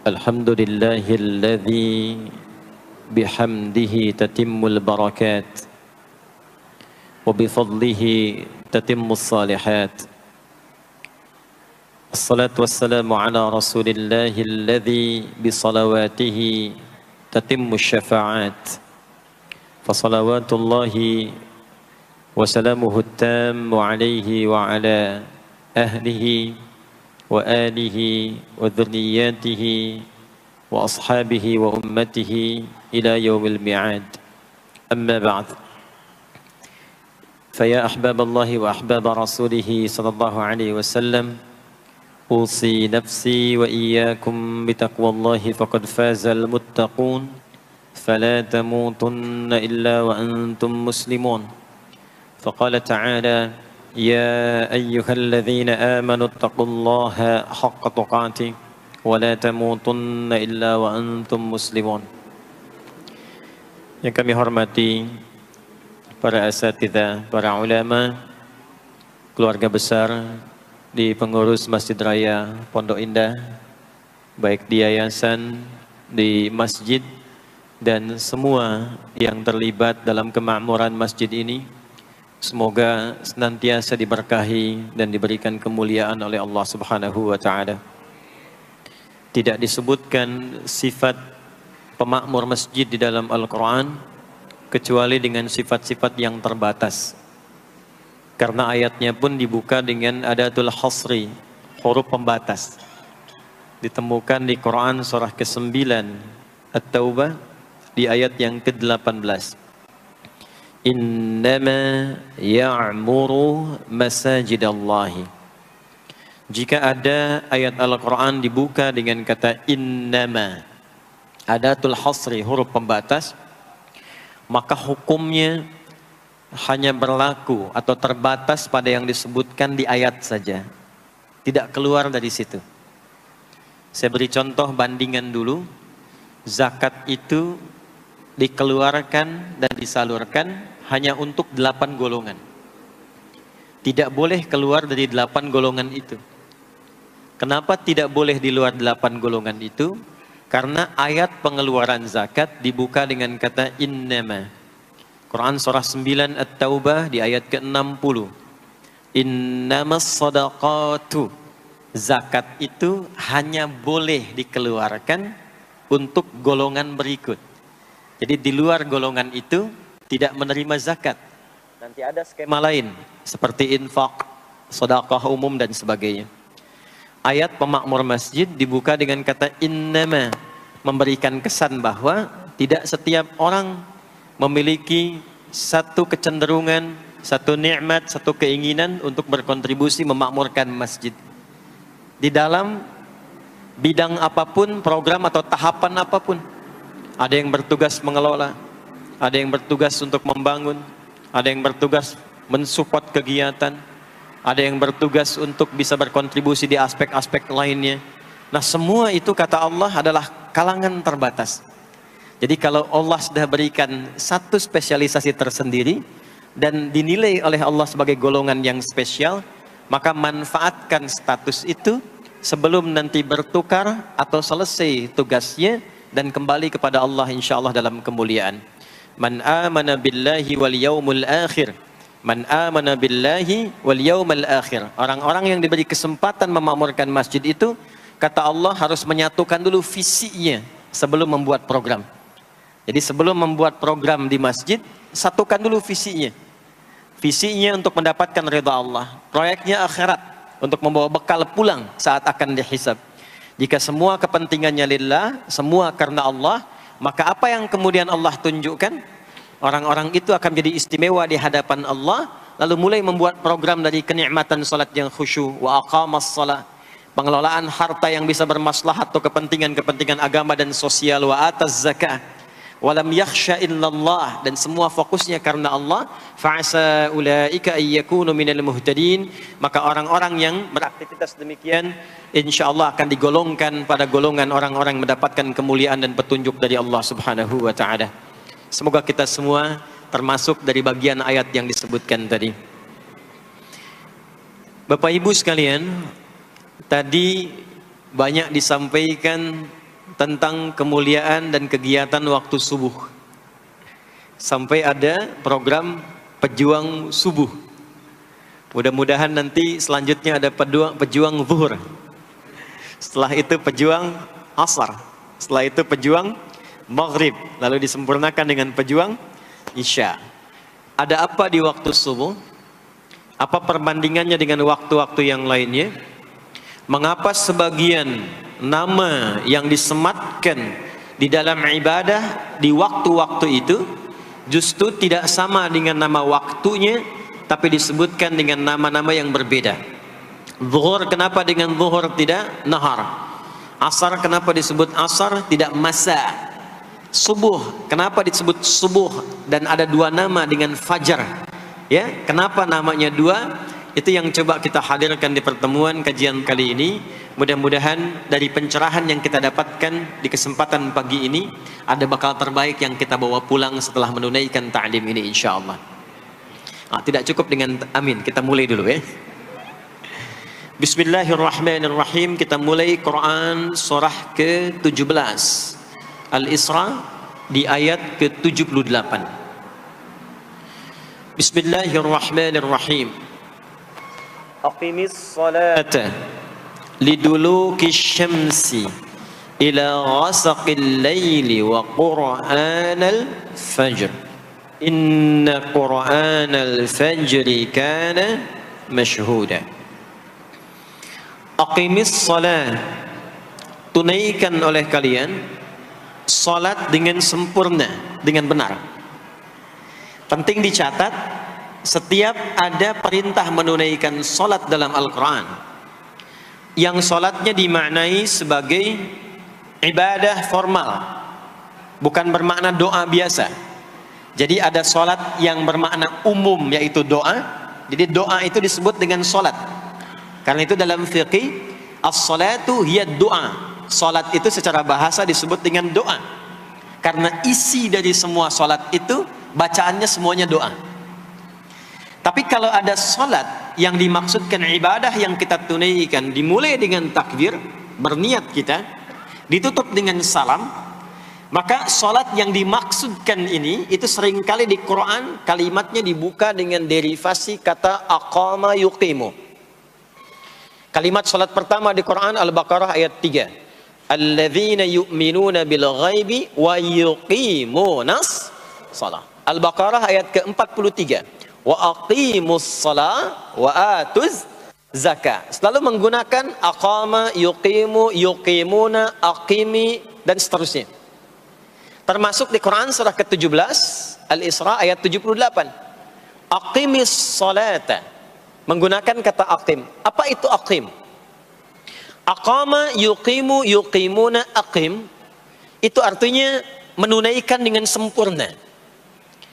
Alhamdulillahilladzi bihamdihi tatimmul barakat wa bifadlihi tatimmus salihat. Assalatu wassalamu ala rasulillahilladzi bisalawatihi tatimmus syafa'at. Fasalawatullahi wa salamuhu tammu alaihi wa ala ahlihi wa alihi wa dhurriyyatihi wa ashabihi wa ummatihi ila yaumil mi'ad. Amma ba'd. Faya ahbaballahi wa ahbaba rasulihi sallallahu alaihi wasallam, usi nafsi wa iyyakum bitaqwallahi faqad fazal muttaqun, fala tamutunna illa wa antum muslimun. Faqala ta'ala: Ya ayyuhalladzina amanu taqullaha haqqa tuqatih wa la tamutunna illa wa antum muslimun. Yang kami hormati para asatidzah, para ulama, keluarga besar di pengurus Masjid Raya Pondok Indah, baik di yayasan, di masjid, dan semua yang terlibat dalam kemakmuran masjid ini. Semoga senantiasa diberkahi dan diberikan kemuliaan oleh Allah Subhanahu wa Ta'ala. Tidak disebutkan sifat pemakmur masjid di dalam Al-Quran kecuali dengan sifat-sifat yang terbatas. Karena ayatnya pun dibuka dengan adatul hasri, huruf pembatas. Ditemukan di Quran surah ke-9 At-Taubah di ayat yang ke-18. Innama ya'muru masajidallahi. Jika ada ayat Al-Quran dibuka dengan kata innama, adatul hasri, huruf pembatas, maka hukumnya hanya berlaku atau terbatas pada yang disebutkan di ayat saja, tidak keluar dari situ. Saya beri contoh bandingan dulu. Zakat itu dikeluarkan dan disalurkan hanya untuk 8 golongan. Tidak boleh keluar dari 8 golongan itu. Kenapa tidak boleh di luar 8 golongan itu? Karena ayat pengeluaran zakat dibuka dengan kata innama. Quran surah 9 At-Taubah di ayat ke-60. Innamas sadaqatu. Zakat itu hanya boleh dikeluarkan untuk golongan berikut. Jadi di luar golongan itu tidak menerima zakat. Nanti ada skema lain seperti infak, sedekah umum dan sebagainya. Ayat pemakmur masjid dibuka dengan kata innama, memberikan kesan bahwa tidak setiap orang memiliki satu kecenderungan, satu nikmat, satu keinginan untuk berkontribusi memakmurkan masjid. Di dalam bidang apapun, program atau tahapan apapun. Ada yang bertugas mengelola, ada yang bertugas untuk membangun, ada yang bertugas mensupport kegiatan, ada yang bertugas untuk bisa berkontribusi di aspek-aspek lainnya. Nah, semua itu kata Allah adalah kalangan terbatas. Jadi kalau Allah sudah berikan satu spesialisasi tersendiri dan dinilai oleh Allah sebagai golongan yang spesial, maka manfaatkan status itu sebelum nanti bertukar atau selesai tugasnya dan kembali kepada Allah insyaallah dalam kemuliaan. Man amana billahi wal yaumil akhir. Man amana billahi wal yaumil akhir. Orang-orang yang diberi kesempatan memakmurkan masjid itu, kata Allah, harus menyatukan dulu visinya sebelum membuat program. Jadi sebelum membuat program di masjid, satukan dulu visinya. Visinya untuk mendapatkan ridha Allah. Proyeknya akhirat, untuk membawa bekal pulang saat akan dihisab. Jika semua kepentingannya lillah, semua karena Allah, maka apa yang kemudian Allah tunjukkan? Orang-orang itu akan menjadi istimewa di hadapan Allah, lalu mulai membuat program dari kenikmatan salat yang khusyuk, wa aqamas salat, pengelolaan harta yang bisa bermaslahat atau kepentingan-kepentingan agama dan sosial, wa ataz zakah, walam yakhsha illallah, dan semua fokusnya karena Allah. Fa'asa ulaika ayyakunu minal muhtadin, maka orang-orang yang beraktivitas demikian insyaallah akan digolongkan pada golongan orang-orang mendapatkan kemuliaan dan petunjuk dari Allah Subhanahu wa Ta'ala. Semoga kita semua termasuk dari bagian ayat yang disebutkan tadi. Bapak Ibu sekalian, tadi banyak disampaikan tentang kemuliaan dan kegiatan waktu subuh. Sampai ada program pejuang subuh. Mudah-mudahan nanti selanjutnya ada pejuang zuhur. Setelah itu pejuang asar. Setelah itu pejuang maghrib. Lalu disempurnakan dengan pejuang isya. Ada apa di waktu subuh? Apa perbandingannya dengan waktu-waktu yang lainnya? Mengapa sebagian nama yang disematkan di dalam ibadah di waktu-waktu itu justru tidak sama dengan nama waktunya, tapi disebutkan dengan nama-nama yang berbeda? Zuhur kenapa dengan zuhur tidak nahar? Asar kenapa disebut asar tidak masa? Subuh kenapa disebut subuh dan ada dua nama dengan fajar? Ya, kenapa namanya dua? Itu yang coba kita hadirkan di pertemuan kajian kali ini. Mudah-mudahan dari pencerahan yang kita dapatkan di kesempatan pagi ini ada bakal terbaik yang kita bawa pulang setelah menunaikan ta'lim ini insyaallah. Tidak cukup dengan amin, kita mulai dulu ya. Bismillahirrahmanirrahim. Kita mulai Quran surah ke-17 Al-Isra di ayat ke-78. Bismillahirrahmanirrahim. Aqimis salata liduluki syamsi ila ghasaqil layli wa qur'anal fajr inna qur'anal fajri kana mashhuda. Aqimis salat, tunaikan oleh kalian salat dengan sempurna, dengan benar. Penting dicatat, setiap ada perintah menunaikan salat dalam Al-Quran yang salatnya dimaknai sebagai ibadah formal, bukan bermakna doa biasa. Jadi ada salat yang bermakna umum, yaitu doa. Jadi doa itu disebut dengan salat. Karena itu dalam fiqih as-salatu hiya doa. Salat itu secara bahasa disebut dengan doa. Karena isi dari semua salat itu bacaannya semuanya doa. Tapi kalau ada salat yang dimaksudkan ibadah yang kita tunaikan dimulai dengan takbir, berniat kita, ditutup dengan salam, maka salat yang dimaksudkan ini itu seringkali di Quran kalimatnya dibuka dengan derivasi kata aqama yuqimu. Kalimat salat pertama di Quran Al-Baqarah ayat 3. Alladzina yu'minuna bil ghaibi wa yuqimunas shalah. Al-Baqarah ayat ke-43. Wa aqimus shalah wa atuz zakah. Selalu menggunakan aqama, yuqimu, yuqimuna, aqimi dan seterusnya. Termasuk di Quran surah ke-17 Al-Isra ayat 78. Aqimis salata, menggunakan kata aqim. Apa itu aqim? Aqama, yuqimu, yuqimuna, aqim itu artinya menunaikan dengan sempurna,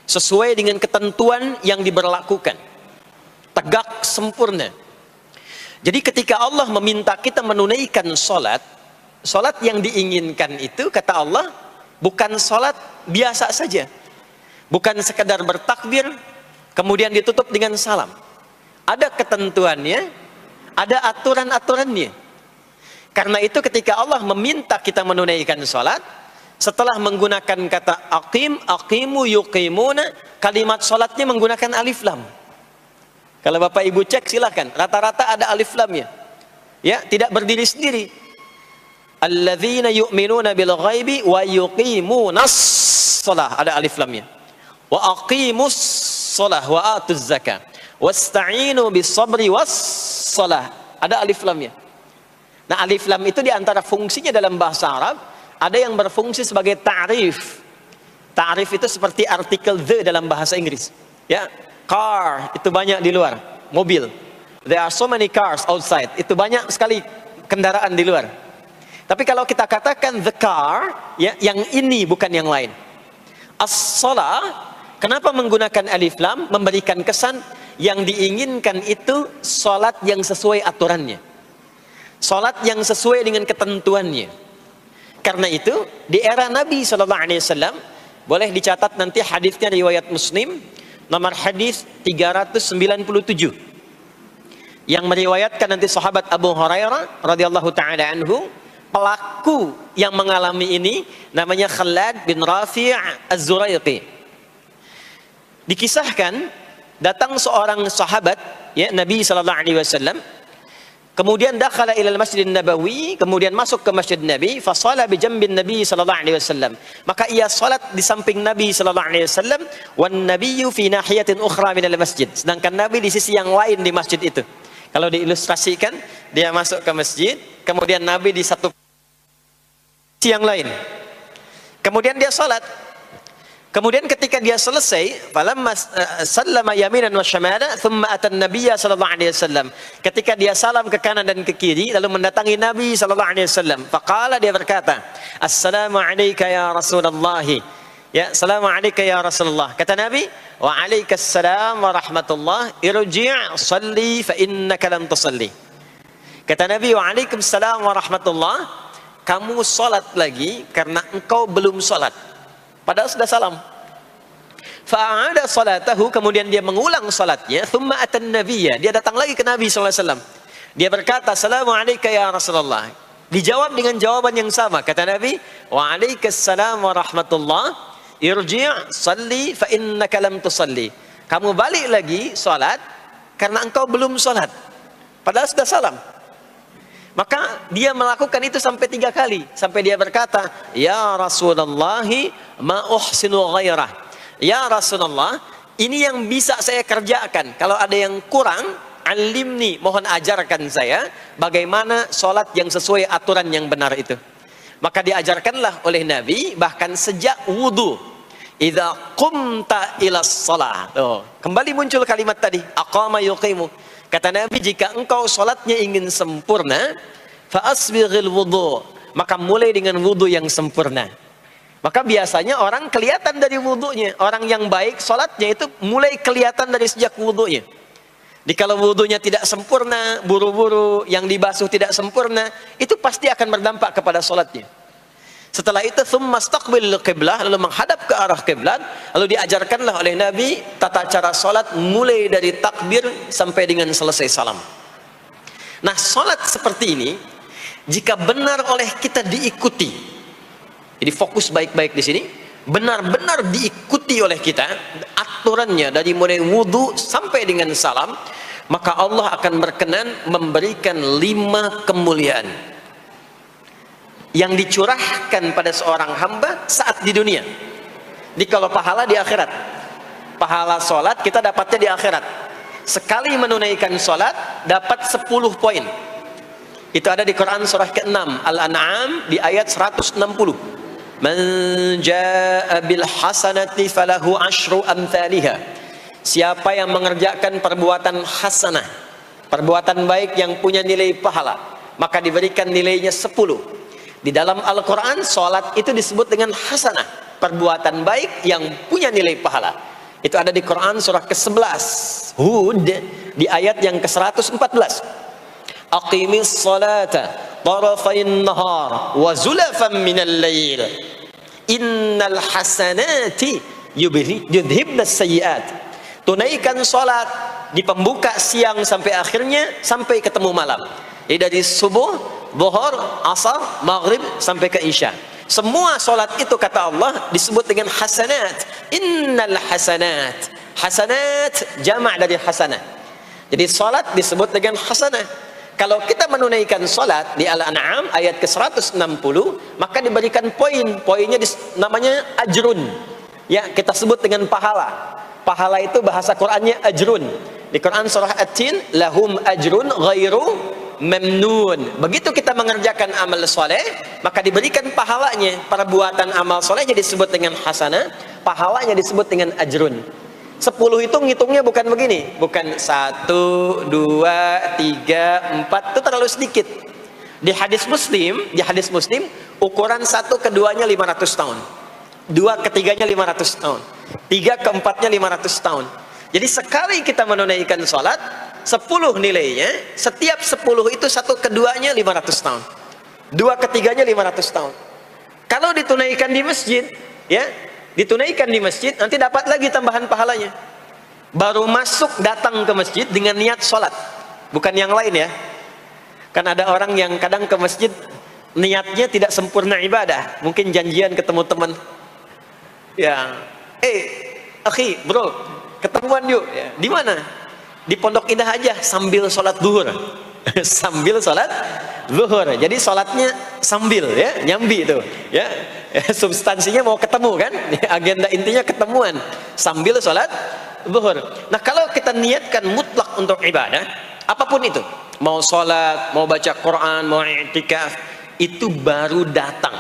sesuai dengan ketentuan yang diberlakukan, tegak sempurna. Jadi ketika Allah meminta kita menunaikan salat, salat yang diinginkan itu kata Allah bukan salat biasa saja, bukan sekedar bertakbir kemudian ditutup dengan salam. Ada ketentuannya, ada aturan-aturannya. Karena itu ketika Allah meminta kita menunaikan salat, setelah menggunakan kata aqim, aqimu, yuqimuna, kalimat salatnya menggunakan alif lam. Kalau Bapak Ibu cek silakan, rata-rata ada alif lamnya. Ya, tidak berdiri sendiri. Alladzina yu'minuna bil ghaibi wa yuqimunas shalah, ada alif lamnya. Wa aqimus shalah wa atuz zakah. Wasta'inu bis sabri was shalah, ada alif lamnya. Nah, alif lam itu diantara fungsinya dalam bahasa Arab, ada yang berfungsi sebagai ta'rif. Ta'rif itu seperti artikel the dalam bahasa Inggris. Ya, car itu banyak di luar, mobil. There are so many cars outside. Itu banyak sekali kendaraan di luar. Tapi kalau kita katakan the car, ya, yang ini bukan yang lain. As-shalah, kenapa menggunakan alif lam? Memberikan kesan yang diinginkan itu salat yang sesuai aturannya, salat yang sesuai dengan ketentuannya. Karena itu di era Nabi SAW, boleh dicatat nanti hadisnya riwayat Muslim, nomor hadis 397, yang meriwayatkan nanti sahabat Abu Hurairah radhiyallahu taala anhu, pelaku yang mengalami ini namanya Khalad bin Rafi' Az-Zuraiqi. Dikisahkan datang seorang sahabat ya Nabi sallallahu alaihi wasallam, kemudian dakhala ila al-Masjid Nabawi, kemudian masuk ke Masjid Nabi, fa shala bi jambin Nabi sallallahu alaihi wasallam. Maka ia salat di samping Nabi sallallahu alaihi wasallam, wan nabiyyu fi nahiyatin ukhra min al-masjid. Sedangkan Nabi di sisi yang lain di masjid itu. Kalau diilustrasikan, dia masuk ke masjid, kemudian Nabi di satu yang lain. Kemudian dia salat. Kemudian ketika dia selesai, falamma sallama yaminan wa syamala, thumma atan nabiyya sallallahu alaihi wasallam. Ketika dia salam ke kanan dan ke kiri, lalu mendatangi Nabi sallallahu alaihi wasallam. Faqala, dia berkata, "Assalamu alayka ya Rasulullah." Ya, assalamu alayka ya Rasulullah. Kata Nabi, "Wa alaikassalam wa rahmatullah. Irji' shalli fa innaka lam tusalli." Kata Nabi, "Wa alaikassalam wa rahmatullah." Kamu salat lagi karena engkau belum salat. Padahal sudah salam. Fa'ada salatahu, kemudian dia mengulang salatnya. Thumma atan nabiyya, dia datang lagi ke Nabi SAW. Dia berkata, "Assalamu alayka ya Rasulullah." Dijawab dengan jawaban yang sama. Kata Nabi, "Wa alaikassalam wa rahmatullah. Irji' salli fa innaka lam tusalli." Kamu balik lagi salat karena engkau belum salat. Padahal sudah salam. Maka dia melakukan itu sampai 3 kali. Sampai dia berkata, "Ya Rasulullah, ma uhsinu ghairah." Ya Rasulullah, ini yang bisa saya kerjakan. Kalau ada yang kurang, alimni, mohon ajarkan saya bagaimana sholat yang sesuai aturan yang benar itu. Maka diajarkanlah oleh Nabi, bahkan sejak wudu. Idza qumta ila shalah. Kembali muncul kalimat tadi, aqama yuqimu. Kata Nabi, jika engkau sholatnya ingin sempurna, fa'asbighil wudu, maka mulai dengan wudu yang sempurna. Maka biasanya orang kelihatan dari wudunya. Orang yang baik sholatnya itu mulai kelihatan dari sejak wudunya. Jadi kalau wudunya tidak sempurna, buru-buru, yang dibasuh tidak sempurna, itu pasti akan berdampak kepada sholatnya. Setelah itu, thumma istaqbil qiblah, lalu menghadap ke arah kiblat, lalu diajarkanlah oleh Nabi tata cara salat mulai dari takbir sampai dengan selesai salam. Nah, salat seperti ini jika benar oleh kita diikuti, jadi fokus baik-baik di sini, benar-benar diikuti oleh kita aturannya dari mulai wudu sampai dengan salam, maka Allah akan berkenan memberikan 5 kemuliaan yang dicurahkan pada seorang hamba saat di dunia. Jadi kalau pahala di akhirat, pahala sholat kita dapatnya di akhirat. Sekali menunaikan sholat dapat 10 poin. Itu ada di Quran surah ke-6 Al-An'am di ayat 160. Man jaa'a bil hasanati falahu asyru amthaliha. Siapa yang mengerjakan perbuatan hasanah, perbuatan baik yang punya nilai pahala, maka diberikan nilainya 10. Di dalam Al-Quran, sholat itu disebut dengan hasanah, perbuatan baik yang punya nilai pahala. Itu ada di Quran surah ke-11 Hud di ayat yang ke-114. Aqimis salata tarafayn nahar wa zulafan minal lail innal hasanati yudhibnas sayyiat. Tunaikan sholat di pembuka siang sampai akhirnya, sampai ketemu malam. Jadi dari subuh, zuhur, asar, maghrib sampai ke isya. Semua solat itu kata Allah disebut dengan hasanat. Innal hasanat. Hasanat jamak dari hasanah. Jadi solat disebut dengan hasanah. Kalau kita menunaikan solat di Al-An'am ayat ke-160, maka diberikan poin. Poinnya namanya ajrun. Ya, kita sebut dengan pahala. Pahala itu bahasa Qur'annya ajrun. Di Quran surah At-Tin, lahum ajrun ghairu memnun. Begitu kita mengerjakan amal soleh, maka diberikan pahalanya. Perbuatan amal solehnya disebut dengan hasanah, pahalanya disebut dengan ajrun. 10 itu ngitungnya bukan begini, bukan 1, 2, 3, 4, itu terlalu sedikit. Di hadis Muslim, ukuran 1 keduanya 500 tahun, 2 ketiganya 500 tahun, 3 keempatnya 500 tahun. Jadi sekali kita menunaikan sholat 10 nilainya, setiap 10 itu 1 keduanya 500 tahun, 2 ketiganya 500 tahun. Kalau ditunaikan di masjid, ya, ditunaikan di masjid, nanti dapat lagi tambahan pahalanya. Baru masuk datang ke masjid dengan niat sholat, bukan yang lain ya. Kan ada orang yang kadang ke masjid niatnya tidak sempurna ibadah, mungkin janjian ketemu teman, ya, akhi, bro, ketemuan yuk, ya. Di mana? Di Pondok Indah aja, sambil sholat zuhur. Sambil sholat zuhur, jadi sholatnya sambil, ya, nyambi itu, ya. Substansinya mau ketemu kan, agenda intinya ketemuan sambil sholat zuhur. Nah, kalau kita niatkan mutlak untuk ibadah, apapun itu, mau sholat, mau baca Quran, mau i'tikaf, itu baru datang,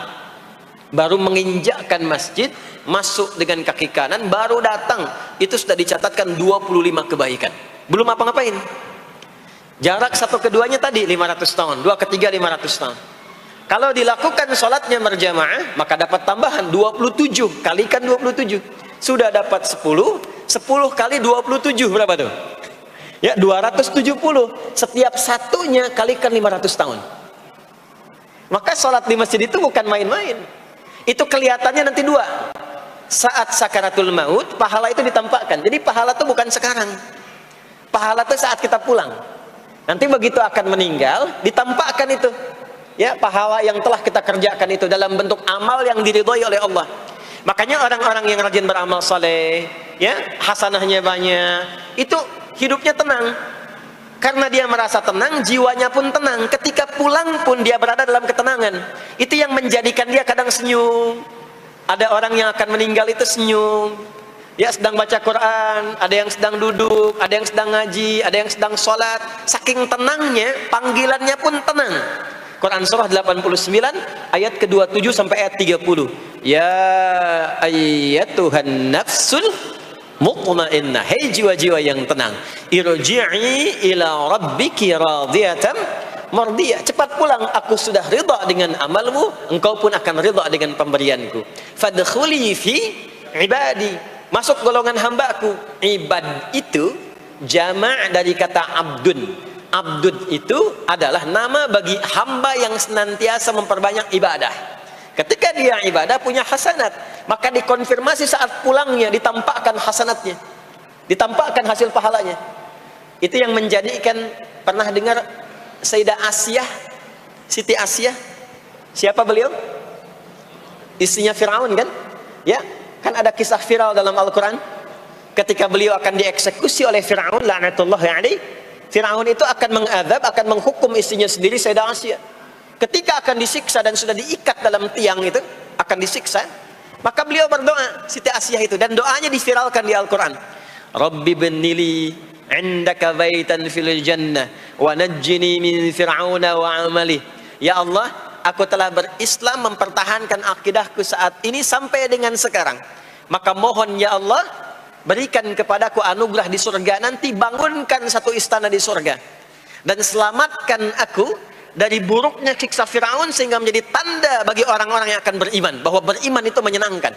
baru menginjakkan masjid, masuk dengan kaki kanan, baru datang, itu sudah dicatatkan 25 kebaikan, belum apa-ngapain. Jarak satu keduanya tadi 500 tahun, dua ketiga 500 tahun. Kalau dilakukan sholatnya berjamaah, maka dapat tambahan 27, kalikan 27, sudah dapat 10 kali 27 berapa tuh? Ya, 270. Setiap satunya kalikan 500 tahun. Maka sholat di masjid itu bukan main-main. Itu kelihatannya nanti dua. Saat sakaratul maut, pahala itu ditampakkan. Jadi pahala itu bukan sekarang. Pahala itu saat kita pulang. Nanti begitu akan meninggal, ditampakkan itu. Ya, pahala yang telah kita kerjakan itu dalam bentuk amal yang diridhoi oleh Allah. Makanya orang-orang yang rajin beramal saleh, ya, hasanahnya banyak, itu hidupnya tenang. Karena dia merasa tenang, jiwanya pun tenang. Ketika pulang pun dia berada dalam ketenangan. Itu yang menjadikan dia kadang senyum. Ada orang yang akan meninggal itu senyum. Dia sedang baca Quran, ada yang sedang duduk, ada yang sedang ngaji, ada yang sedang sholat. Saking tenangnya, panggilannya pun tenang. Quran surah 89 ayat ke-27 sampai ayat 30. Ya ayyatuhan nafsul mutmainnah, hei jiwa-jiwa yang tenang, irji'i ila rabbiki radiyatan mardiyah, cepat pulang, aku sudah ridha dengan amalmu, engkau pun akan ridha dengan pemberianku. Fadkhuli fi ibadi, masuk golongan hambaku. Ibad itu jama' dari kata abdun. Abdun itu adalah nama bagi hamba yang senantiasa memperbanyak ibadah. Ketika dia ibadah punya hasanat, maka dikonfirmasi saat pulangnya, ditampakkan hasanatnya, ditampakkan hasil pahalanya. Itu yang menjadikan, pernah dengar Sayyidah Asyah, Siti Asyah? Siapa beliau? Istrinya Fir'aun kan? Ya, kan ada kisah viral dalam Al-Quran. Ketika beliau akan dieksekusi oleh Fir'aun, la'natullahi alaihi, Fir'aun itu akan mengadab, akan menghukum istrinya sendiri, Sayyidah Asyah. Ketika akan disiksa dan sudah diikat dalam tiang itu, akan disiksa, maka beliau berdoa, Siti Asyah itu, dan doanya diviralkan di Al-Quran. Rabbi bennili indaka baitan fil jannah wa najjini min fir'auna wa amali. Ya Allah, aku telah berislam, mempertahankan akidahku saat ini sampai dengan sekarang. Maka mohon ya Allah, berikan kepadaku anugerah di surga nanti, bangunkan satu istana di surga, dan selamatkan aku dari buruknya siksa Firaun, sehingga menjadi tanda bagi orang-orang yang akan beriman bahwa beriman itu menyenangkan.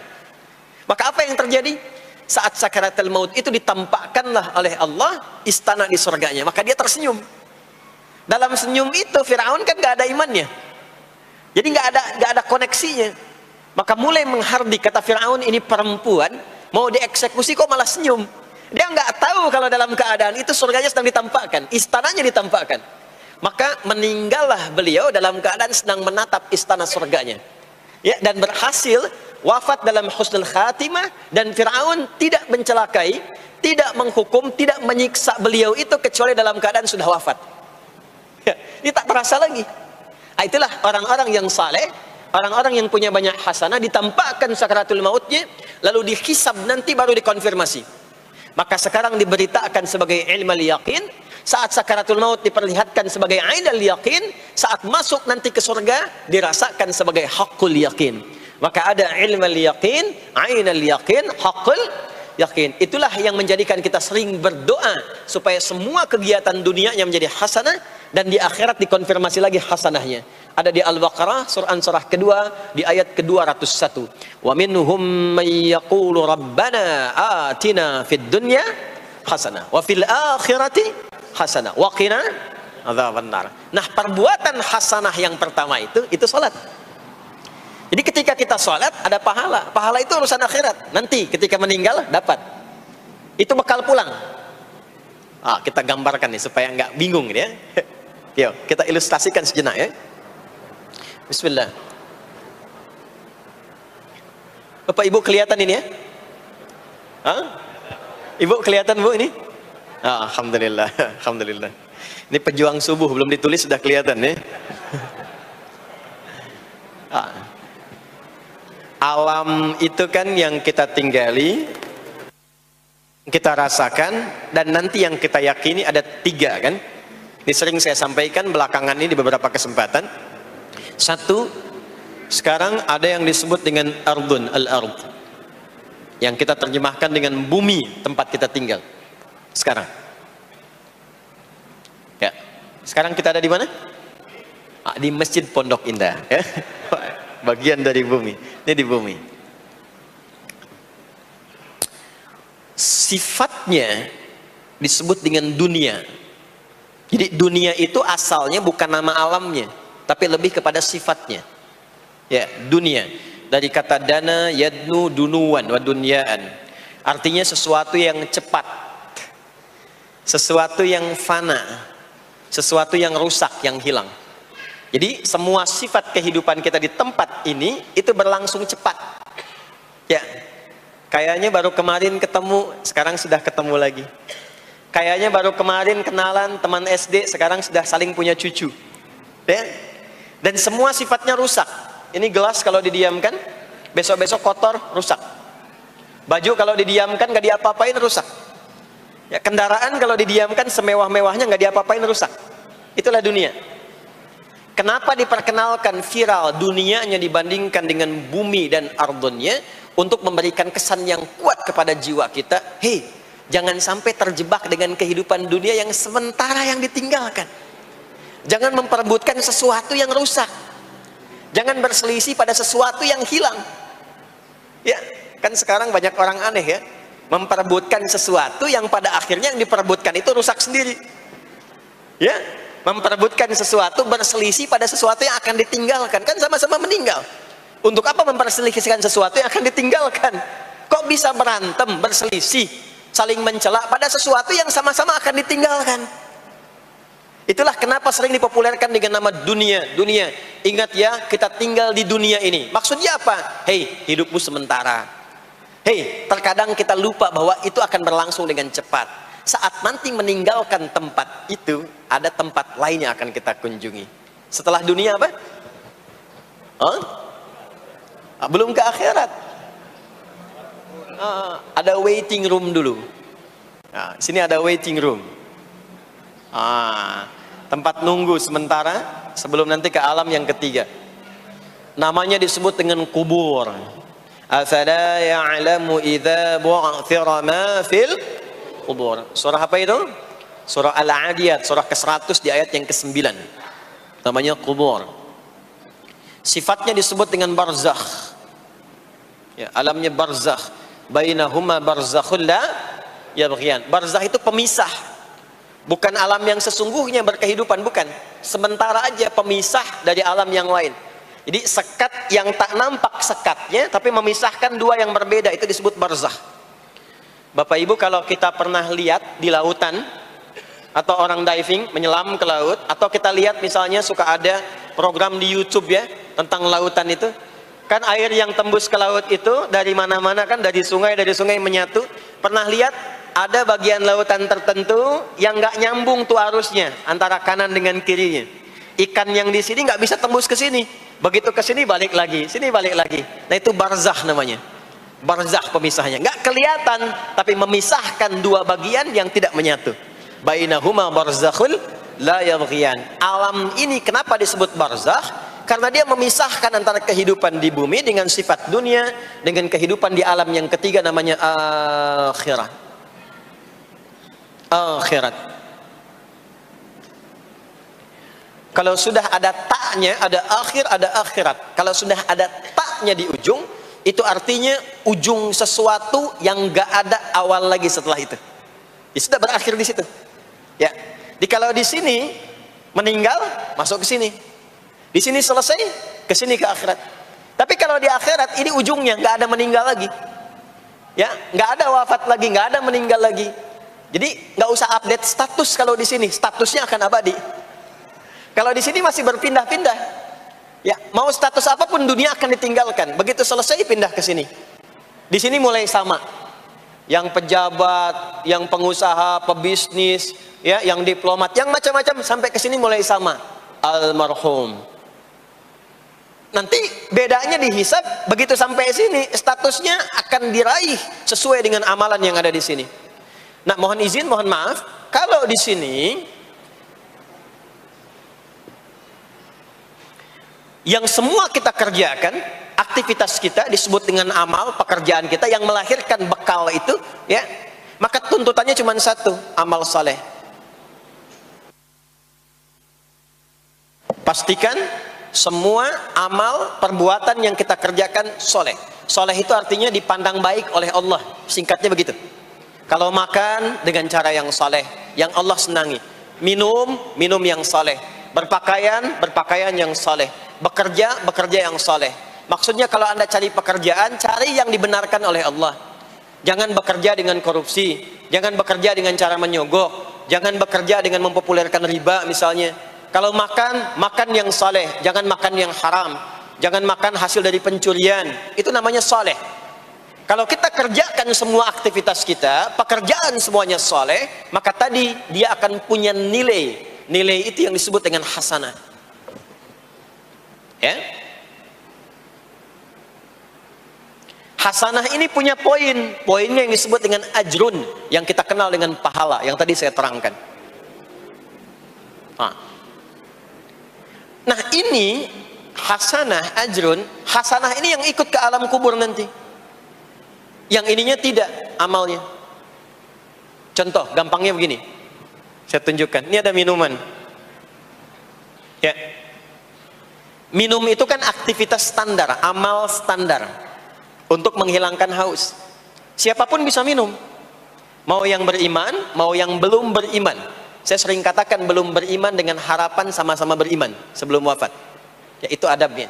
Maka apa yang terjadi? Saat sakaratul maut itu ditampakkanlah oleh Allah istana di surganya, maka dia tersenyum. Dalam senyum itu Firaun kan gak ada imannya, jadi gak ada koneksinya. Maka mulai menghardik, kata Firaun, ini perempuan mau dieksekusi kok malah senyum. Dia nggak tahu kalau dalam keadaan itu surganya sedang ditampakkan, istananya ditampakkan. Maka meninggallah beliau dalam keadaan sedang menatap istana surganya, ya, dan berhasil wafat dalam husnul khatimah. Dan Fir'aun tidak mencelakai, tidak menghukum, tidak menyiksa beliau itu kecuali dalam keadaan sudah wafat, ya, ini tak terasa lagi. Itulah orang-orang yang saleh, orang-orang yang punya banyak hasanah, ditampakkan sakaratul mautnya, lalu dihisab, nanti baru dikonfirmasi. Maka sekarang diberitakan sebagai ilmal yaqin, saat sakaratul maut diperlihatkan sebagai ainal yaqin, saat masuk nanti ke surga dirasakan sebagai haqqul yaqin. Maka ada ilmal yaqin, ainal yaqin, haqqul yaqin. Itulah yang menjadikan kita sering berdoa supaya semua kegiatan dunianya menjadi hasanah, dan di akhirat dikonfirmasi lagi hasanahnya. Ada di Al-Baqarah surah kedua di ayat ke-201. Wa minhum may yaqulu rabbana atina fid dunya hasanah wa fil akhirati hasanah wa qina adzabannar. Nah, perbuatan hasanah yang pertama itu salat. Jadi ketika kita salat ada pahala. Pahala itu urusan akhirat. Nanti ketika meninggal dapat. Itu bekal pulang. Kita gambarkan nih supaya nggak bingung ya. Yuk, kita ilustrasikan sejenak ya. Bismillah. Bapak Ibu kelihatan ini ya? Hah? Ibu kelihatan Bu ini? Ah, alhamdulillah, alhamdulillah. Ini pejuang subuh belum ditulis sudah kelihatan ya. Alam itu kan yang kita tinggali, kita rasakan, dan nanti yang kita yakini ada 3 kan. Ini sering saya sampaikan belakangan ini di beberapa kesempatan. 1, sekarang ada yang disebut dengan ardun, al-ard, yang kita terjemahkan dengan bumi tempat kita tinggal sekarang. Ya, sekarang kita ada di mana? Di Masjid Pondok Indah ya. Bagian dari bumi. Ini di bumi. Sifatnya disebut dengan dunia. Jadi dunia itu asalnya bukan nama alamnya, tapi lebih kepada sifatnya. Ya, dunia. Dari kata dana, yadnu, dunuan, wa dunyaan. Artinya sesuatu yang cepat. Sesuatu yang fana. Sesuatu yang rusak, yang hilang. Jadi semua sifat kehidupan kita di tempat ini itu berlangsung cepat. Ya, kayaknya baru kemarin ketemu, sekarang sudah ketemu lagi. Kayaknya baru kemarin kenalan teman SD, sekarang sudah saling punya cucu. Ya, dan semua sifatnya rusak. Ini gelas kalau didiamkan, besok-besok kotor, rusak. Baju kalau didiamkan nggak diapa-apain, rusak. Ya, kendaraan kalau didiamkan semewah-mewahnya nggak diapa-apain, rusak. Itulah dunia. Kenapa diperkenalkan viral dunianya dibandingkan dengan bumi dan ardonnya? Untuk memberikan kesan yang kuat kepada jiwa kita. Hei, jangan sampai terjebak dengan kehidupan dunia yang sementara yang ditinggalkan. Jangan memperebutkan sesuatu yang rusak. Jangan berselisih pada sesuatu yang hilang. Ya, kan sekarang banyak orang aneh ya, memperebutkan sesuatu yang pada akhirnya yang diperebutkan itu rusak sendiri. Ya, memperebutkan sesuatu berselisih pada sesuatu yang akan ditinggalkan, kan sama-sama meninggal. Untuk apa memperselisihkan sesuatu yang akan ditinggalkan? Kok bisa berantem, berselisih, saling mencela pada sesuatu yang sama-sama akan ditinggalkan? Itulah kenapa sering dipopulerkan dengan nama dunia. Dunia, ingat ya, kita tinggal di dunia ini. Maksudnya apa? Hei, hidupmu sementara. Hei, terkadang kita lupa bahwa itu akan berlangsung dengan cepat. Saat nanti meninggalkan tempat itu, ada tempat lain yang akan kita kunjungi. Setelah dunia apa? Belum ke akhirat. Ada waiting room dulu. Nah, sini ada waiting room. Tempat nunggu sementara sebelum nanti ke alam yang ketiga. Namanya disebut dengan kubur. Afala ya'lamu idza bu'thira ma fil kubur. Surah apa itu? Surah Al-Adiyat, surah ke-100 di ayat yang ke-9. Namanya kubur. Sifatnya disebut dengan barzakh. Ya, alamnya barzakh. Bainahuma barzakhul la yabghiyan. Barzakh itu pemisah. Bukan alam yang sesungguhnya berkehidupan, bukan. Sementara aja pemisah dari alam yang lain. Jadi sekat yang tak nampak sekatnya, tapi memisahkan dua yang berbeda, itu disebut barzakh. Bapak Ibu, kalau kita pernah lihat di lautan, atau orang diving, menyelam ke laut, atau kita lihat misalnya suka ada program di YouTube ya, tentang lautan itu, kan air yang tembus ke laut itu, dari mana-mana kan, dari sungai menyatu. Pernah lihat, ada bagian lautan tertentu, yang nggak nyambung tuh arusnya, antara kanan dengan kirinya. Ikan yang di sini nggak bisa tembus ke sini, begitu ke sini balik lagi, sini balik lagi. Nah itu barzakh namanya. Barzakh pemisahnya, nggak kelihatan, tapi memisahkan dua bagian yang tidak menyatu. Bainahuma barzakhul la yabghiyan. Alam ini kenapa disebut barzakh? Karena dia memisahkan antara kehidupan di bumi dengan sifat dunia, dengan kehidupan di alam yang ketiga namanya akhirat. Akhirat. Kalau sudah ada taknya, ada akhir, ada akhirat. Kalau sudah ada taknya di ujung, itu artinya ujung sesuatu yang gak ada awal lagi setelah itu. Ya, sudah berakhir di situ. Ya. Jadi kalau di sini meninggal, masuk ke sini. Di sini selesai, ke sini ke akhirat. Tapi kalau di akhirat ini ujungnya nggak ada meninggal lagi. Ya, nggak ada wafat lagi, nggak ada meninggal lagi. Jadi nggak usah update status kalau di sini, statusnya akan abadi. Kalau di sini masih berpindah-pindah. Ya, mau status apapun dunia akan ditinggalkan. Begitu selesai pindah ke sini. Di sini mulai sama. Yang pejabat, yang pengusaha, pebisnis, ya, yang diplomat, yang macam-macam sampai ke sini mulai sama. Almarhum. Nanti bedanya dihisab, begitu sampai sini statusnya akan diraih sesuai dengan amalan yang ada di sini. Nah, mohon izin, mohon maaf, kalau di sini yang semua kita kerjakan, aktivitas kita disebut dengan amal, pekerjaan kita yang melahirkan bekal itu, ya, maka tuntutannya cuma satu, amal saleh. Pastikan semua amal perbuatan yang kita kerjakan soleh. Soleh itu artinya dipandang baik oleh Allah, singkatnya begitu. Kalau makan dengan cara yang soleh, yang Allah senangi. Minum yang soleh. Berpakaian yang soleh. Bekerja yang soleh. Maksudnya kalau Anda cari pekerjaan, cari yang dibenarkan oleh Allah. Jangan bekerja dengan korupsi, jangan bekerja dengan cara menyogok, jangan bekerja dengan mempopulerkan riba misalnya. Kalau makan yang saleh, jangan makan yang haram, jangan makan hasil dari pencurian, itu namanya saleh. Kalau kita kerjakan semua aktivitas kita, pekerjaan semuanya saleh, maka tadi dia akan punya nilai. Nilai itu yang disebut dengan hasanah. Ya? Hasanah ini punya poinnya yang disebut dengan ajrun, yang kita kenal dengan pahala, yang tadi saya terangkan. Nah ini hasanah, ajrun, hasanah ini yang ikut ke alam kubur nanti. Yang ininya tidak amalnya. Contoh, gampangnya begini, saya tunjukkan. Ini ada minuman. Ya, minum itu kan aktivitas standar, amal standar untuk menghilangkan haus. Siapapun bisa minum, mau yang beriman, mau yang belum beriman. Saya sering katakan belum beriman dengan harapan sama-sama beriman sebelum wafat. Ya, itu adabnya.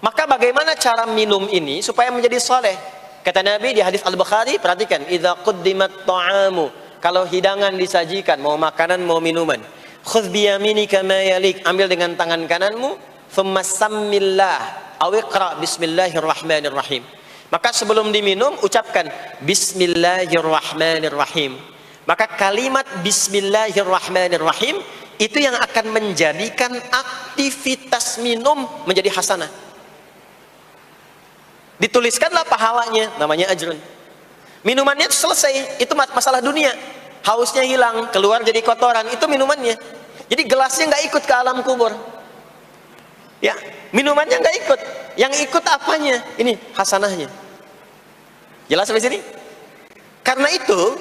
Maka bagaimana cara minum ini supaya menjadi soleh? Kata Nabi di hadis Al-Bukhari, perhatikan, idza quddimat ta'amu, kalau hidangan disajikan, mau makanan mau minuman, khudh bi yaminika ma yalik, ambil dengan tangan kananmu, thumma sammillah aw iqra bismillahirrahmanirrahim. Maka sebelum diminum ucapkan bismillahirrahmanirrahim. Maka kalimat bismillahirrahmanirrahim itu yang akan menjadikan aktivitas minum menjadi hasanah. Dituliskanlah pahalanya, namanya ajrun. Minumannya selesai, itu masalah dunia. Hausnya hilang, keluar jadi kotoran, itu minumannya. Jadi gelasnya nggak ikut ke alam kubur. Ya, minumannya nggak ikut. Yang ikut apanya? Ini hasanahnya. Jelas sampai sini? Karena itu,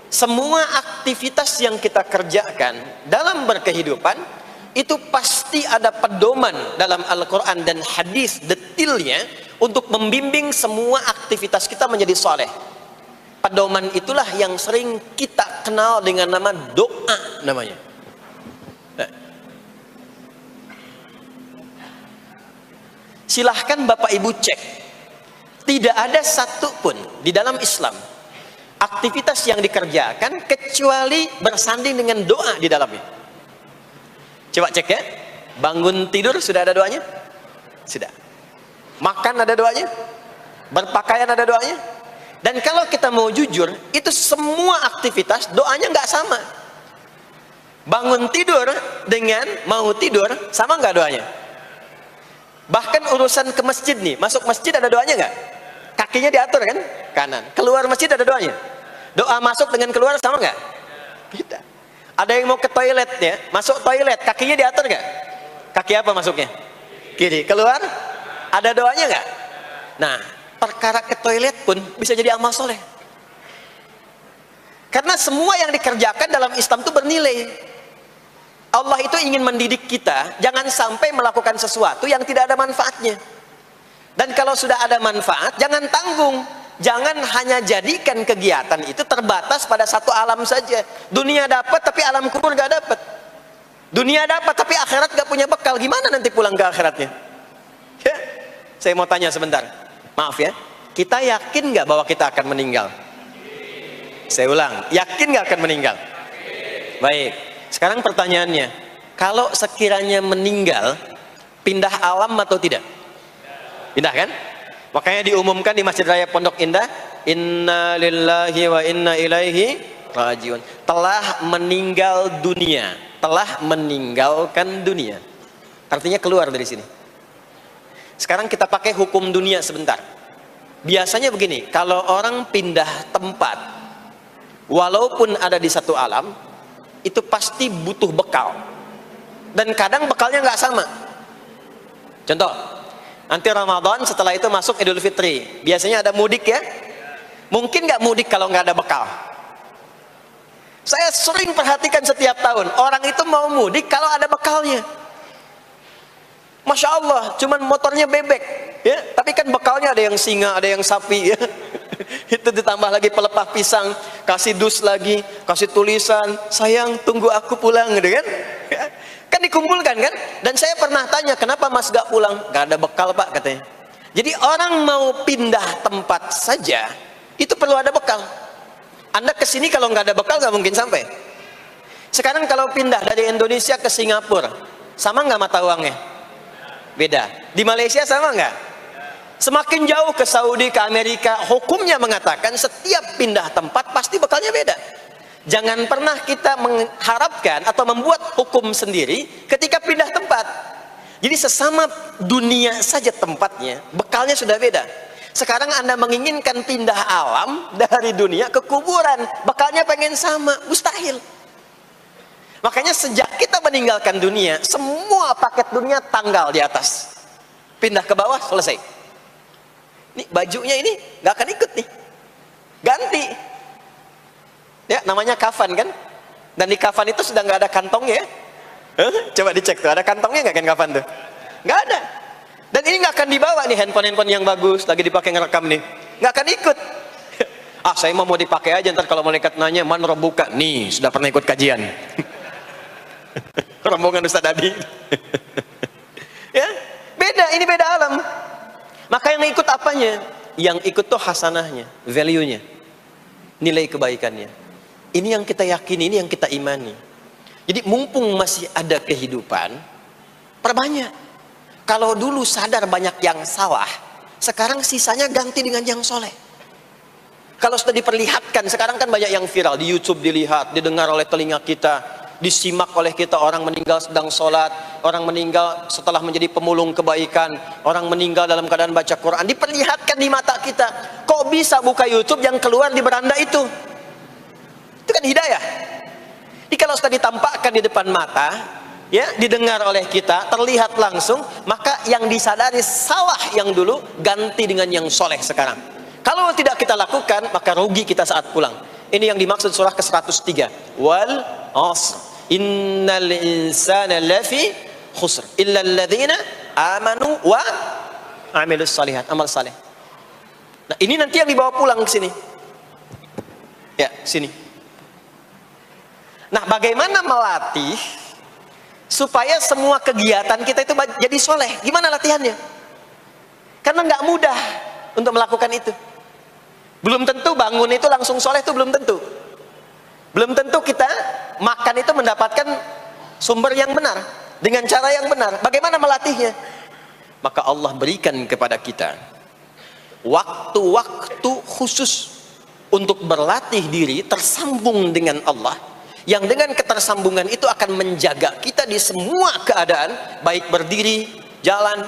semua aktivitas yang kita kerjakan dalam berkehidupan itu pasti ada pedoman dalam Al-Quran dan hadis detailnya untuk membimbing semua aktivitas kita menjadi soleh. Pedoman itulah yang sering kita kenal dengan nama doa namanya. Silahkan Bapak Ibu cek, tidak ada satu pun di dalam Islam aktivitas yang dikerjakan kecuali bersanding dengan doa di dalamnya. Coba cek ya, bangun tidur sudah ada doanya? Sudah. Makan ada doanya? Berpakaian ada doanya? Dan kalau kita mau jujur, itu semua aktivitas doanya nggak sama. Bangun tidur dengan mau tidur sama nggak doanya? Bahkan urusan ke masjid nih, masuk masjid ada doanya nggak? Kakinya diatur kan? Kanan. Keluar masjid ada doanya? Doa masuk dengan keluar sama nggak? Beda. Ada yang mau ke toilet ya, masuk toilet, kakinya diatur nggak? Kaki apa masuknya? Kiri. Keluar? Ada doanya nggak? Nah, perkara ke toilet pun bisa jadi amal soleh. Karena semua yang dikerjakan dalam Islam itu bernilai. Allah itu ingin mendidik kita, jangan sampai melakukan sesuatu yang tidak ada manfaatnya. Dan kalau sudah ada manfaat, jangan tanggung. Jangan hanya jadikan kegiatan itu terbatas pada satu alam saja. Dunia dapat, tapi alam kubur gak dapat. Dunia dapat, tapi akhirat gak punya bekal. Gimana nanti pulang ke akhiratnya? Ya, saya mau tanya sebentar. Maaf ya, kita yakin gak bahwa kita akan meninggal? Saya ulang, yakin gak akan meninggal? Baik. Sekarang pertanyaannya, kalau sekiranya meninggal, Pindah alam atau tidak? Pindah kan? Makanya diumumkan di Masjid Raya Pondok Indah, inna lillahi wa inna ilaihi rajiun. Telah meninggal dunia, telah meninggalkan dunia. Artinya keluar dari sini. Sekarang kita pakai hukum dunia sebentar. Biasanya begini, kalau orang pindah tempat, walaupun ada di satu alam, itu pasti butuh bekal. Dan kadang bekalnya nggak sama. Contoh, nanti Ramadan, setelah itu masuk Idul Fitri. Biasanya ada mudik ya. Mungkin nggak mudik kalau nggak ada bekal. Saya sering perhatikan setiap tahun, orang itu mau mudik kalau ada bekalnya. Masya Allah, cuman motornya bebek, ya. Tapi kan bekalnya ada yang singa, ada yang sapi, ya. Itu ditambah lagi pelepah pisang, kasih dus lagi, kasih tulisan, sayang tunggu aku pulang, gitu kan? Kan dikumpulkan kan? Dan saya pernah tanya, kenapa mas gak pulang? Gak ada bekal pak, katanya. Jadi orang mau pindah tempat saja, itu perlu ada bekal. Anda kesini kalau nggak ada bekal nggak mungkin sampai. Sekarang kalau pindah dari Indonesia ke Singapura, sama nggak mata uangnya? Beda. Di Malaysia sama nggak? Semakin jauh ke Saudi, ke Amerika, hukumnya mengatakan setiap pindah tempat pasti bekalnya beda. Jangan pernah kita mengharapkan atau membuat hukum sendiri ketika pindah tempat. Jadi sesama dunia saja tempatnya, bekalnya sudah beda. Sekarang Anda menginginkan pindah alam dari dunia ke kuburan, bekalnya pengen sama, mustahil. Makanya sejak kita meninggalkan dunia, semua paket dunia tanggal di atas. Pindah ke bawah, selesai. Nih bajunya ini nggak akan ikut nih, ganti. Ya, namanya kafan kan? Dan di kafan itu sudah nggak ada kantongnya ya? Coba dicek tuh, ada kantongnya nggak kan kafan tuh? Nggak ada. Dan ini nggak akan dibawa nih, handphone yang bagus lagi dipakai ngerekam nih, nggak akan ikut. Ah, saya mau dipakai aja, ntar kalau malaikat nanya mana buka, nih sudah pernah ikut kajian. Rombongan Ustaz Adi. Ya, beda, ini beda alam. Maka yang ikut apanya? Yang ikut tuh hasanahnya, value-nya, nilai kebaikannya. Ini yang kita yakini, ini yang kita imani. Jadi mumpung masih ada kehidupan, perbanyak. Kalau dulu sadar banyak yang salah, sekarang sisanya ganti dengan yang soleh. Kalau sudah diperlihatkan, sekarang kan banyak yang viral di YouTube, dilihat, didengar oleh telinga kita, disimak oleh kita, orang meninggal sedang sholat, orang meninggal setelah menjadi pemulung kebaikan, orang meninggal dalam keadaan baca Quran, diperlihatkan di mata kita. Kok bisa buka YouTube yang keluar di beranda itu? Itu kan hidayah. Jadi kalau sudah ditampakkan di depan mata, ya, didengar oleh kita, terlihat langsung, maka yang disadari salah yang dulu ganti dengan yang soleh sekarang. Kalau tidak kita lakukan, maka rugi kita saat pulang. Ini yang dimaksud surah ke-103. Wal asr, innal insana lafi khusr illa alladhina amanu wa amilus salihat, amal saleh. Nah, ini nanti yang dibawa pulang ke sini. Ya, sini. Nah, bagaimana melatih supaya semua kegiatan kita itu jadi soleh? Gimana latihannya? Karena nggak mudah untuk melakukan itu. Belum tentu bangun itu langsung soleh, itu belum tentu. Belum tentu kita makan itu mendapatkan sumber yang benar, dengan cara yang benar. Bagaimana melatihnya? Maka Allah berikan kepada kita waktu-waktu khusus untuk berlatih diri tersambung dengan Allah, yang dengan ketersambungan itu akan menjaga kita di semua keadaan, baik berdiri, jalan,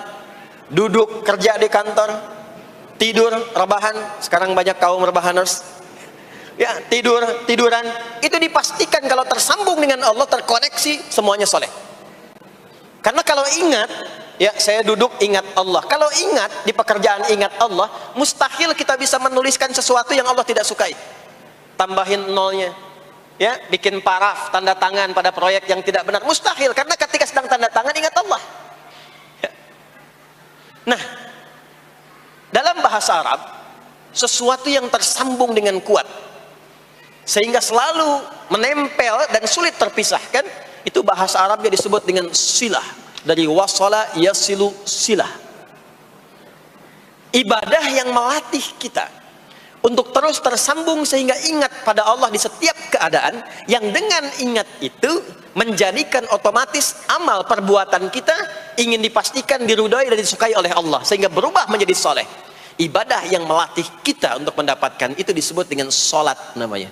duduk, kerja di kantor, tidur, rebahan. Sekarang banyak kaum rebahaners, ya, tiduran, itu dipastikan kalau tersambung dengan Allah, terkoneksi, semuanya soleh. Karena kalau ingat, ya, saya duduk ingat Allah. Kalau ingat di pekerjaan ingat Allah, mustahil kita bisa menuliskan sesuatu yang Allah tidak sukai. Tambahin nolnya, ya, bikin paraf, tanda tangan pada proyek yang tidak benar, mustahil. Karena ketika sedang tanda tangan ingat Allah. Ya. Nah, dalam bahasa Arab, sesuatu yang tersambung dengan kuat, sehingga selalu menempel dan sulit terpisahkan, itu bahasa Arabnya disebut dengan silah. Dari wasala yasilu silah. Ibadah yang melatih kita untuk terus tersambung sehingga ingat pada Allah di setiap keadaan, yang dengan ingat itu menjadikan otomatis amal perbuatan kita ingin dipastikan diridhoi dan disukai oleh Allah sehingga berubah menjadi soleh. Ibadah yang melatih kita untuk mendapatkan itu disebut dengan sholat namanya.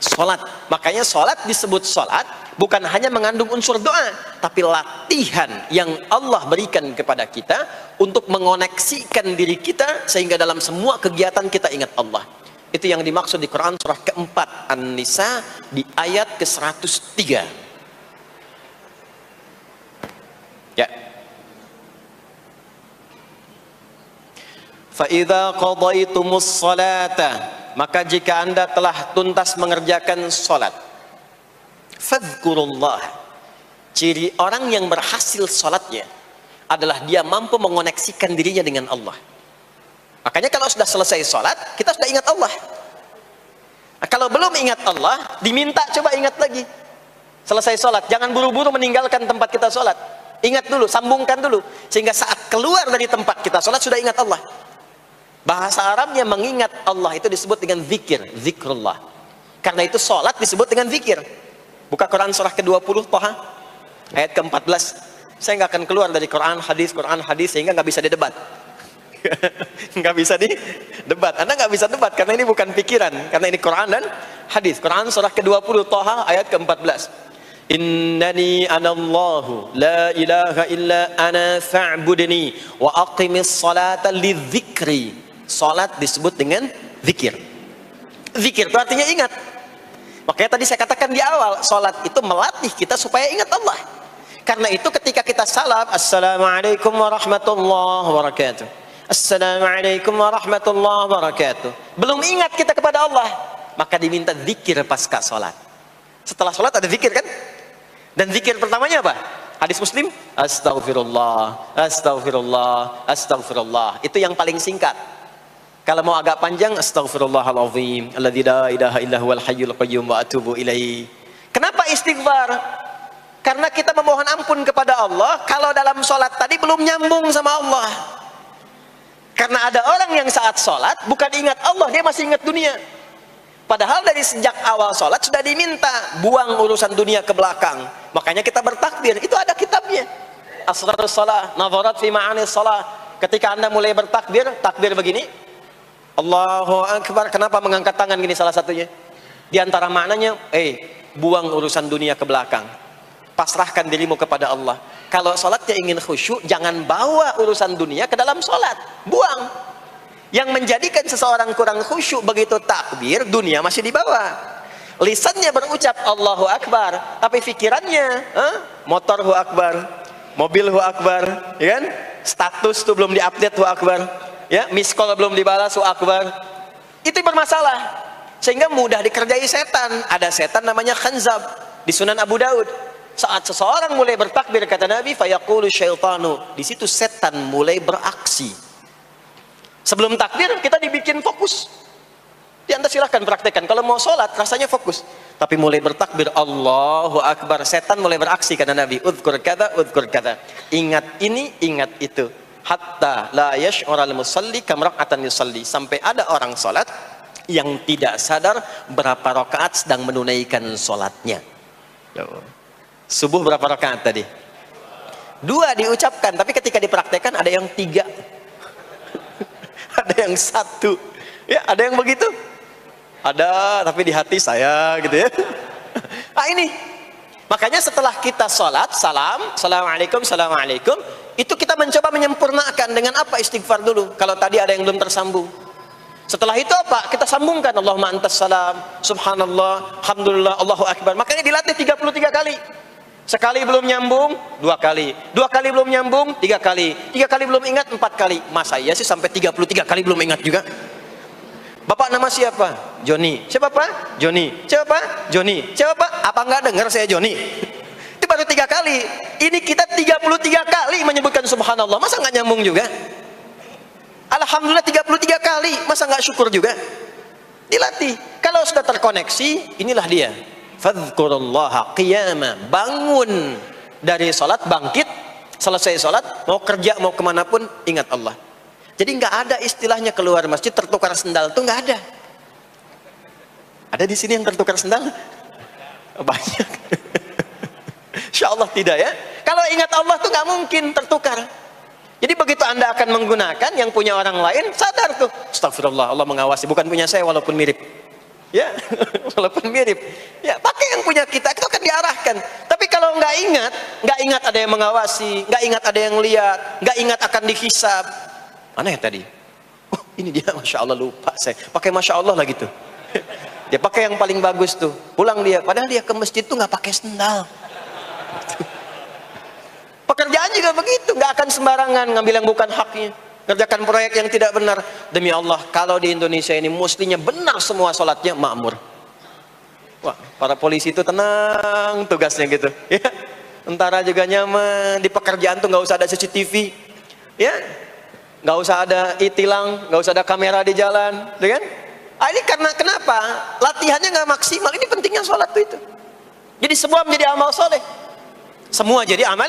Sholat. Makanya sholat disebut sholat bukan hanya mengandung unsur doa, tapi latihan yang Allah berikan kepada kita untuk mengoneksikan diri kita sehingga dalam semua kegiatan kita ingat Allah. Itu yang dimaksud di Quran surah keempat An-Nisa di ayat ke-103. Ya. Fa'idha qadaitumus salata, maka jika anda telah tuntas mengerjakan sholat, fadhkurullah. Ciri orang yang berhasil sholatnya adalah dia mampu mengoneksikan dirinya dengan Allah. Makanya kalau sudah selesai sholat, kita sudah ingat Allah. Nah, kalau belum ingat Allah, diminta coba ingat lagi. Selesai sholat, jangan buru-buru meninggalkan tempat kita sholat. Ingat dulu, sambungkan dulu, sehingga saat keluar dari tempat kita sholat sudah ingat Allah. Bahasa Arabnya mengingat Allah itu disebut dengan zikir, zikrullah. Karena itu sholat disebut dengan zikir. Buka Quran surah ke-20 Toha ayat ke-14. Saya nggak akan keluar dari Quran hadis sehingga nggak bisa didebat. Nggak bisa didebat. Anda nggak bisa debat karena ini bukan pikiran, karena ini Quran dan hadis. Quran surah ke-20 Toha ayat ke-14. Innani anallahu la ilaha illa ana fa'budni wa aqimis salata lidzikri. Salat disebut dengan zikir. Zikir itu artinya ingat. Makanya tadi saya katakan di awal, salat itu melatih kita supaya ingat Allah. Karena itu ketika kita salam, assalamualaikum warahmatullahi wabarakatuh, assalamualaikum warahmatullahi wabarakatuh, belum ingat kita kepada Allah, maka diminta zikir pasca salat. Setelah salat ada zikir kan? Dan zikir pertamanya apa? Hadis Muslim, astaghfirullah, astaghfirullah, astaghfirullah. Itu yang paling singkat. Kalau mau agak panjang, astaghfirullahalazim, alladzi la ilaha illa huwal hayyul qayyum wa atubu ilaihi. Kenapa istighfar? Karena kita memohon ampun kepada Allah kalau dalam sholat tadi belum nyambung sama Allah. Karena ada orang yang saat sholat bukan ingat Allah, dia masih ingat dunia. Padahal dari sejak awal sholat sudah diminta buang urusan dunia ke belakang. Makanya kita bertakbir, itu ada kitabnya. Asrarus shalah, nadharat fi ma'anis shalah. Ketika Anda mulai bertakbir, takbir begini, Allahu Akbar. Kenapa mengangkat tangan gini salah satunya? Di antara maknanya, buang urusan dunia ke belakang. Pasrahkan dirimu kepada Allah. Kalau sholatnya ingin khusyuk, jangan bawa urusan dunia ke dalam sholat. Buang. Yang menjadikan seseorang kurang khusyuk begitu takbir, dunia masih dibawa. Lisannya berucap Allahu Akbar, tapi pikirannya motor hu akbar, mobil hu akbar, ya kan? Status tuh belum diupdate hu akbar, ya, miss call belum dibalas hu akbar. Itu bermasalah. Sehingga mudah dikerjai setan. Ada setan namanya khanzab di Sunan Abu Daud. Saat seseorang mulai bertakbir, kata Nabi, fayaqulu syaitanu, di situ setan mulai beraksi. Sebelum takbir kita dibikin fokus. Ya, Anda silahkan praktekkan. Kalau mau sholat rasanya fokus. Tapi mulai bertakbir Allahu Akbar, setan mulai beraksi, kata Nabi. Udhkur kada, udhkur kada. Ingat ini, ingat itu. Hatta la yash'ural musalli kamra'atan yusalli. Sampai ada orang sholat yang tidak sadar berapa rakaat sedang menunaikan sholatnya. Subuh berapa rakaat tadi? 2 diucapkan, tapi ketika dipraktekkan ada yang 3. Ada yang 1. Ya, ada yang begitu. Ada, tapi di hati saya gitu ya. Nah ini, makanya setelah kita sholat, salam, assalamualaikum, assalamualaikum, itu kita mencoba menyempurnakan dengan apa? Istighfar dulu. Kalau tadi ada yang belum tersambung. Setelah itu apa? Kita sambungkan. Allahumma antas salam, subhanallah, alhamdulillah, Allahu Akbar. Makanya dilatih 33 kali. Sekali belum nyambung, 2 kali. 2 kali belum nyambung, 3 kali. 3 kali belum ingat, 4 kali. Masa iya sih sampai 33 kali belum ingat juga? Bapak nama siapa? Joni. Siapa Pak? Joni. Siapa Pak? Joni. Siapa Pak? Apa nggak dengar saya Joni? Itu baru 3 kali. Ini kita 33 kali menyebutkan subhanallah. Masa nggak nyambung juga? Alhamdulillah 33 kali. Masa nggak syukur juga? Dilatih. Kalau sudah terkoneksi, inilah dia. Fadhkurullaha qiyama. Bangun dari sholat, bangkit, selesai sholat, mau kerja, mau kemanapun, ingat Allah. Jadi nggak ada istilahnya keluar masjid tertukar sendal, tuh nggak ada. Ada di sini yang tertukar sendal? Banyak. Insya Allah tidak ya. Kalau ingat Allah tuh nggak mungkin tertukar. Jadi begitu Anda akan menggunakan yang punya orang lain, sadar tuh, astagfirullah, Allah mengawasi, bukan punya saya walaupun mirip. Ya, walaupun mirip. Ya, pakai yang punya kita, itu akan diarahkan. Tapi kalau nggak ingat ada yang mengawasi, nggak ingat ada yang lihat, nggak ingat akan dihisab. Mana ya tadi? Oh, ini dia, masya Allah, lupa saya. Pakai masya Allah lah gitu. Dia pakai yang paling bagus tuh. Pulang dia, padahal dia ke masjid tuh nggak pakai sendal. Pekerjaan juga begitu, nggak akan sembarangan ngambil yang bukan haknya, kerjakan proyek yang tidak benar. Demi Allah, kalau di Indonesia ini mestinya benar semua sholatnya, makmur. Wah, para polisi itu tenang tugasnya gitu, ya. Tentara juga nyaman, di pekerjaan tuh nggak usah ada CCTV, ya, nggak usah ada e-tilang, nggak usah ada kamera di jalan, kan? Ini karena kenapa? Latihannya nggak maksimal. Ini pentingnya sholat itu. Jadi semua menjadi amal soleh, semua jadi amal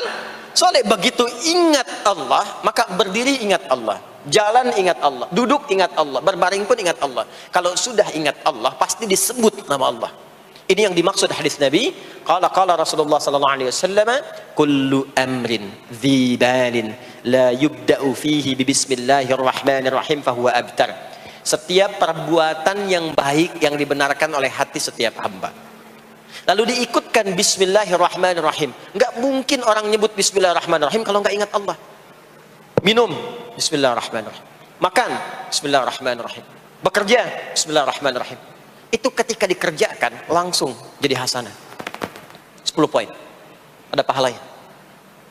soleh. Begitu ingat Allah, maka berdiri ingat Allah, jalan ingat Allah, duduk ingat Allah, berbaring pun ingat Allah. Kalau sudah ingat Allah, pasti disebut nama Allah. Ini yang dimaksud hadis Nabi. Qala Rasulullah sallallahu alaihi wasallam, kullu amrin dhi balin la yubda'u fihi bi bismillahirrahmanirrahim fahuwa abtar. Setiap perbuatan yang baik yang dibenarkan oleh hati setiap hamba, lalu diikutkan bismillahirrahmanirrahim. Nggak mungkin orang nyebut bismillahirrahmanirrahim kalau nggak ingat Allah. Minum, bismillahirrahmanirrahim. Makan, bismillahirrahmanirrahim. Bekerja, bismillahirrahmanirrahim. Itu ketika dikerjakan langsung jadi hasanah. 10 poin. Ada pahalanya.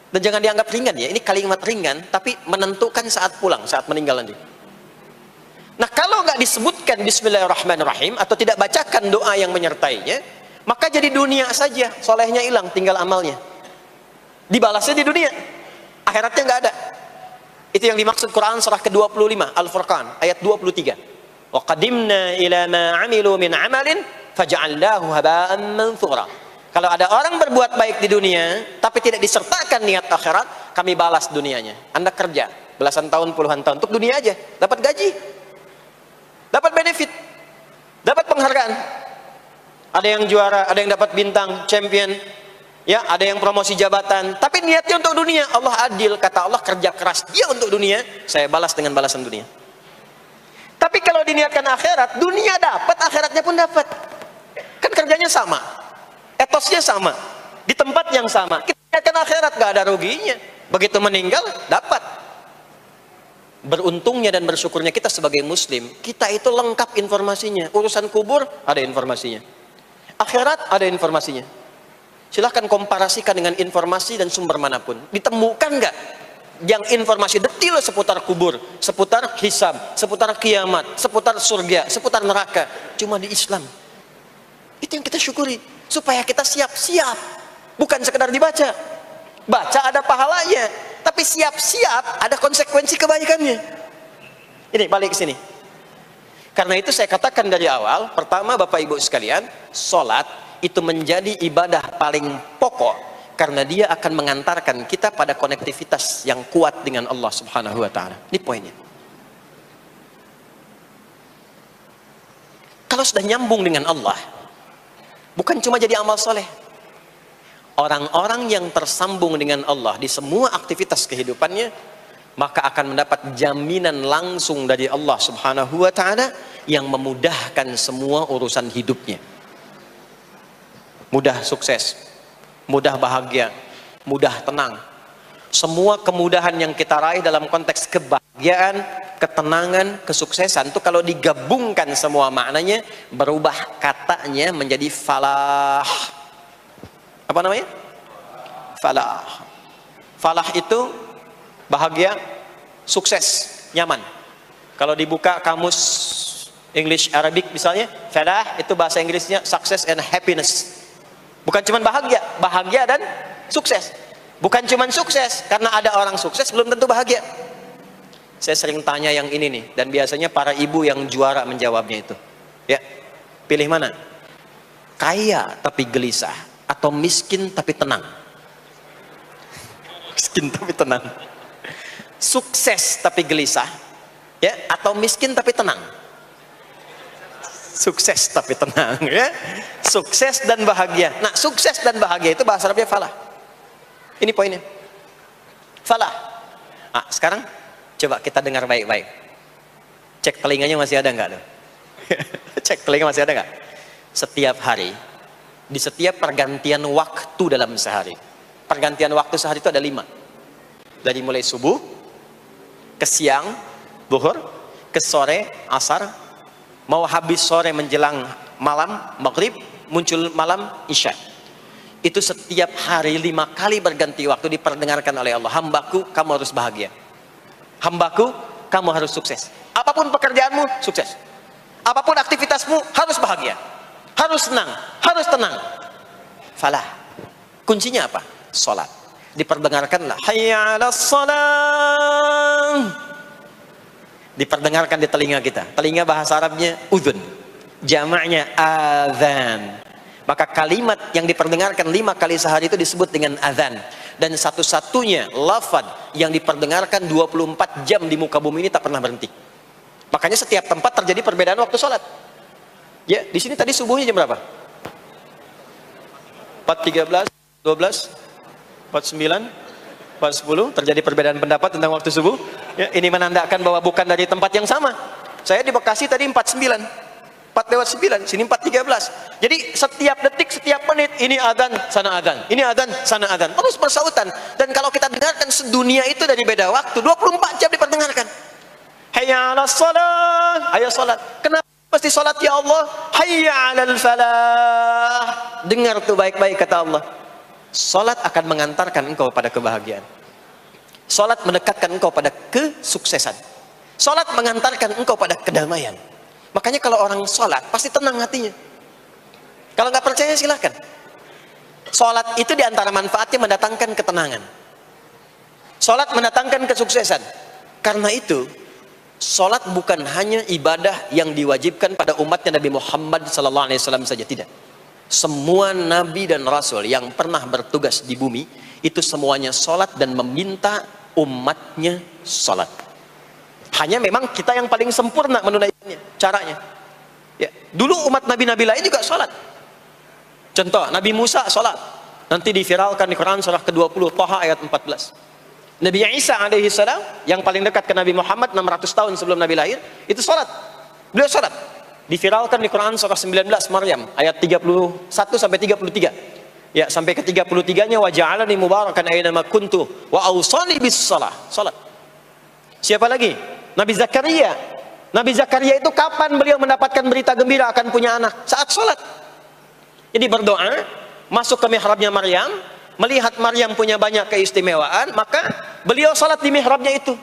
Dan jangan dianggap ringan ya. Ini kalimat ringan tapi menentukan saat pulang, saat meninggal nanti. Nah, kalau nggak disebutkan bismillahirrahmanirrahim atau tidak bacakan doa yang menyertainya, maka jadi dunia saja, solehnya hilang, tinggal amalnya. Dibalasnya di dunia, akhiratnya nggak ada. Itu yang dimaksud Quran surah ke-25 Al-Furqan ayat 23. Wa qadimna ila ma 'amilu min 'amalin faj'alnahu haba'an manthura. Kalau ada orang berbuat baik di dunia tapi tidak disertakan niat akhirat, kami balas dunianya. Anda kerja belasan tahun, puluhan tahun untuk dunia aja, dapat gaji, dapat benefit, dapat penghargaan. Ada yang juara, ada yang dapat bintang, champion, ya, ada yang promosi jabatan, tapi niatnya untuk dunia. Allah adil, kata Allah, kerja keras dia untuk dunia, saya balas dengan balasan dunia. Tapi kalau diniatkan akhirat, dunia dapat, akhiratnya pun dapat. Kan kerjanya sama, etosnya sama, di tempat yang sama. Kita niatkan akhirat, gak ada ruginya. Begitu meninggal, dapat. Beruntungnya dan bersyukurnya kita sebagai muslim, kita itu lengkap informasinya. Urusan kubur, ada informasinya. Akhirat, ada informasinya. Silahkan komparasikan dengan informasi dan sumber manapun. Ditemukan nggak yang informasi detail seputar kubur, seputar hisab, seputar kiamat, seputar surga, seputar neraka? Cuma di Islam. Itu yang kita syukuri, supaya kita siap-siap. Bukan sekedar dibaca. Baca ada pahalanya, tapi siap-siap ada konsekuensi kebaikannya. Ini balik ke sini. Karena itu saya katakan dari awal, pertama Bapak Ibu sekalian, sholat itu menjadi ibadah paling pokok karena dia akan mengantarkan kita pada konektivitas yang kuat dengan Allah Subhanahu wa taala. Ini poinnya. Kalau sudah nyambung dengan Allah, bukan cuma jadi amal soleh. Orang-orang yang tersambung dengan Allah di semua aktivitas kehidupannya, maka akan mendapat jaminan langsung dari Allah Subhanahu wa taala yang memudahkan semua urusan hidupnya. Mudah sukses, mudah bahagia, mudah tenang. Semua kemudahan yang kita raih dalam konteks kebahagiaan, ketenangan, kesuksesan itu kalau digabungkan semua maknanya, berubah katanya menjadi falah. Apa namanya? Falah. Falah itu bahagia, sukses, nyaman. Kalau dibuka kamus English Arabic misalnya, falah itu bahasa Inggrisnya success and happiness. Bukan cuma bahagia, bahagia dan sukses. Bukan cuma sukses, karena ada orang sukses belum tentu bahagia. Saya sering tanya yang ini nih, dan biasanya para ibu yang juara menjawabnya itu. Ya, pilih mana? Kaya tapi gelisah, atau miskin tapi tenang? Miskin tapi tenang. Sukses tapi gelisah, Ya, atau miskin tapi tenang. Sukses tapi tenang, ya. Sukses dan bahagia. Nah, sukses dan bahagia itu bahasa Arabnya falah. Ini poinnya. Falah. Nah, sekarang coba kita dengar baik-baik. Cek telinganya masih ada nggak? Cek telinga masih ada nggak? Setiap hari, di setiap pergantian waktu dalam sehari. Pergantian waktu sehari itu ada 5. Dari mulai subuh, ke siang, zuhur, ke sore, asar, mau habis sore menjelang malam, maghrib, muncul malam, isya. Itu setiap hari 5 kali berganti waktu diperdengarkan oleh Allah. Hambaku, kamu harus bahagia. Hambaku, kamu harus sukses. Apapun pekerjaanmu, sukses. Apapun aktivitasmu, harus bahagia. Harus senang, harus tenang. Falah. Kuncinya apa? Salat. Diperdengarkanlah. Hayya 'alas shalah. Diperdengarkan di telinga kita. Telinga bahasa Arabnya udhun. Jamaknya adzan. Maka kalimat yang diperdengarkan 5 kali sehari itu disebut dengan adzan. Dan satu-satunya lafaz yang diperdengarkan 24 jam di muka bumi ini tak pernah berhenti. Makanya setiap tempat terjadi perbedaan waktu sholat. Ya, di sini tadi subuhnya jam berapa? 4.13, 12, 49, 4.10. Terjadi perbedaan pendapat tentang waktu subuh. Ya, ini menandakan bahwa bukan dari tempat yang sama. Saya di Bekasi tadi 49, 4:09, sini 4.13. Jadi setiap detik, setiap menit, ini adzan, sana adzan, ini adzan, sana adzan, terus bersautan. Dan kalau kita dengarkan sedunia itu dari beda waktu, 24 jam diperdengarkan. Hayya 'alas shalah, ayo salat. Kenapa pasti salat ya Allah? Hayya 'alal falah. Dengar tuh baik-baik kata Allah. Salat akan mengantarkan engkau pada kebahagiaan. Salat mendekatkan engkau pada kesuksesan. Salat mengantarkan engkau pada kedamaian. Makanya kalau orang salat pasti tenang hatinya. Kalau nggak percaya silahkan. Salat itu diantara manfaatnya mendatangkan ketenangan. Salat mendatangkan kesuksesan. Karena itu salat bukan hanya ibadah yang diwajibkan pada umatnya Nabi Muhammad SAW saja, tidak. Semua nabi dan rasul yang pernah bertugas di bumi itu semuanya salat dan meminta umatnya salat. Hanya memang kita yang paling sempurna menunaikannya, caranya. Ya, dulu umat nabi-nabi lain juga salat. Contoh, Nabi Musa salat. Nanti diviralkan di Quran surah ke-20 Thaha ayat 14. Nabi Isa alaihi salam yang paling dekat ke Nabi Muhammad 600 tahun sebelum Nabi lahir, itu salat. Beliau salat. Diviralkan di Quran surah 19 Maryam ayat 31 sampai 33. Ya, sampai ke 33-nya wa ja'alani mubarakan aina ma kuntu wa awsani bis shalah. Salat. Siapa lagi? Nabi Zakaria. Nabi Zakaria itu kapan beliau mendapatkan berita gembira akan punya anak? Saat salat. Jadi berdoa, masuk ke mihrabnya Maryam, melihat Maryam punya banyak keistimewaan, maka beliau salat di mihrabnya itu.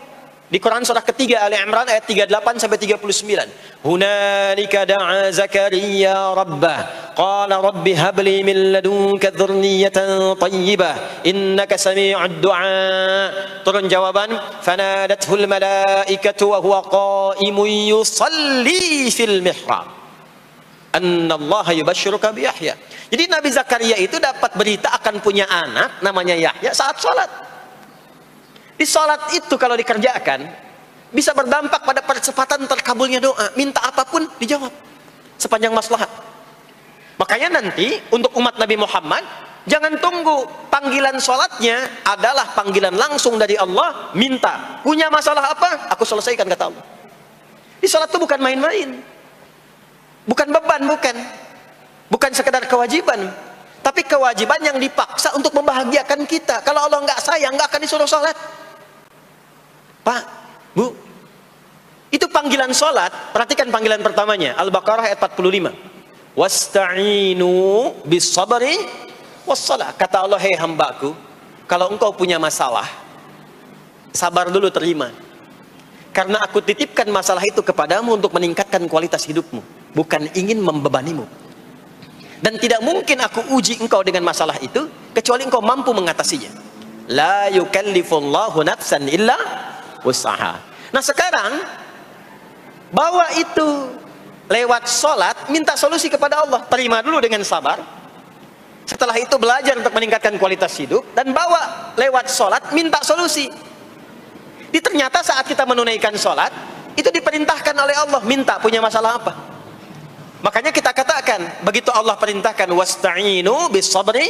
Di Quran surah ketiga Ali Imran ayat 38 sampai 39. Hunalika da'a Zakaria rabbah qala rabbi habli min ladunka dzurriyyatan thayyibah innaka sami'ud du'a. Turun jawaban, fanadathul malaikatu wa huwa qa'imun yusalli fil mihrab annallaha yubashshiruka bi Yahya. Jadi Nabi Zakaria itu dapat berita akan punya anak namanya Yahya saat salat. Di salat itu kalau dikerjakan bisa berdampak pada percepatan terkabulnya doa. Minta apapun dijawab sepanjang maslahat. Makanya nanti untuk umat Nabi Muhammad jangan tunggu, panggilan salatnya adalah panggilan langsung dari Allah. Minta, punya masalah apa? Aku selesaikan kata Allah. Di salat itu bukan main-main, bukan beban, bukan sekedar kewajiban, tapi kewajiban yang dipaksa untuk membahagiakan kita. Kalau Allah nggak sayang, nggak akan disuruh salat. Pak, Bu, itu panggilan salat. Perhatikan panggilan pertamanya, Al-Baqarah ayat 45. Wasta'inu bis sabri wassalah. Kata Allah, hei hambaku, kalau engkau punya masalah, sabar dulu, terima. Karena aku titipkan masalah itu kepadamu untuk meningkatkan kualitas hidupmu, bukan ingin membebanimu. Dan tidak mungkin aku uji engkau dengan masalah itu kecuali engkau mampu mengatasinya. La yukallifullahu nafsan illa usaha. Nah sekarang bawa itu lewat sholat, minta solusi kepada Allah, terima dulu dengan sabar. Setelah itu belajar untuk meningkatkan kualitas hidup, dan bawa lewat sholat, minta solusi. Ternyata saat kita menunaikan sholat, Itu diperintahkan oleh Allah. Minta, punya masalah apa? Makanya kita katakan, begitu Allah perintahkan wasta'inu bis sabri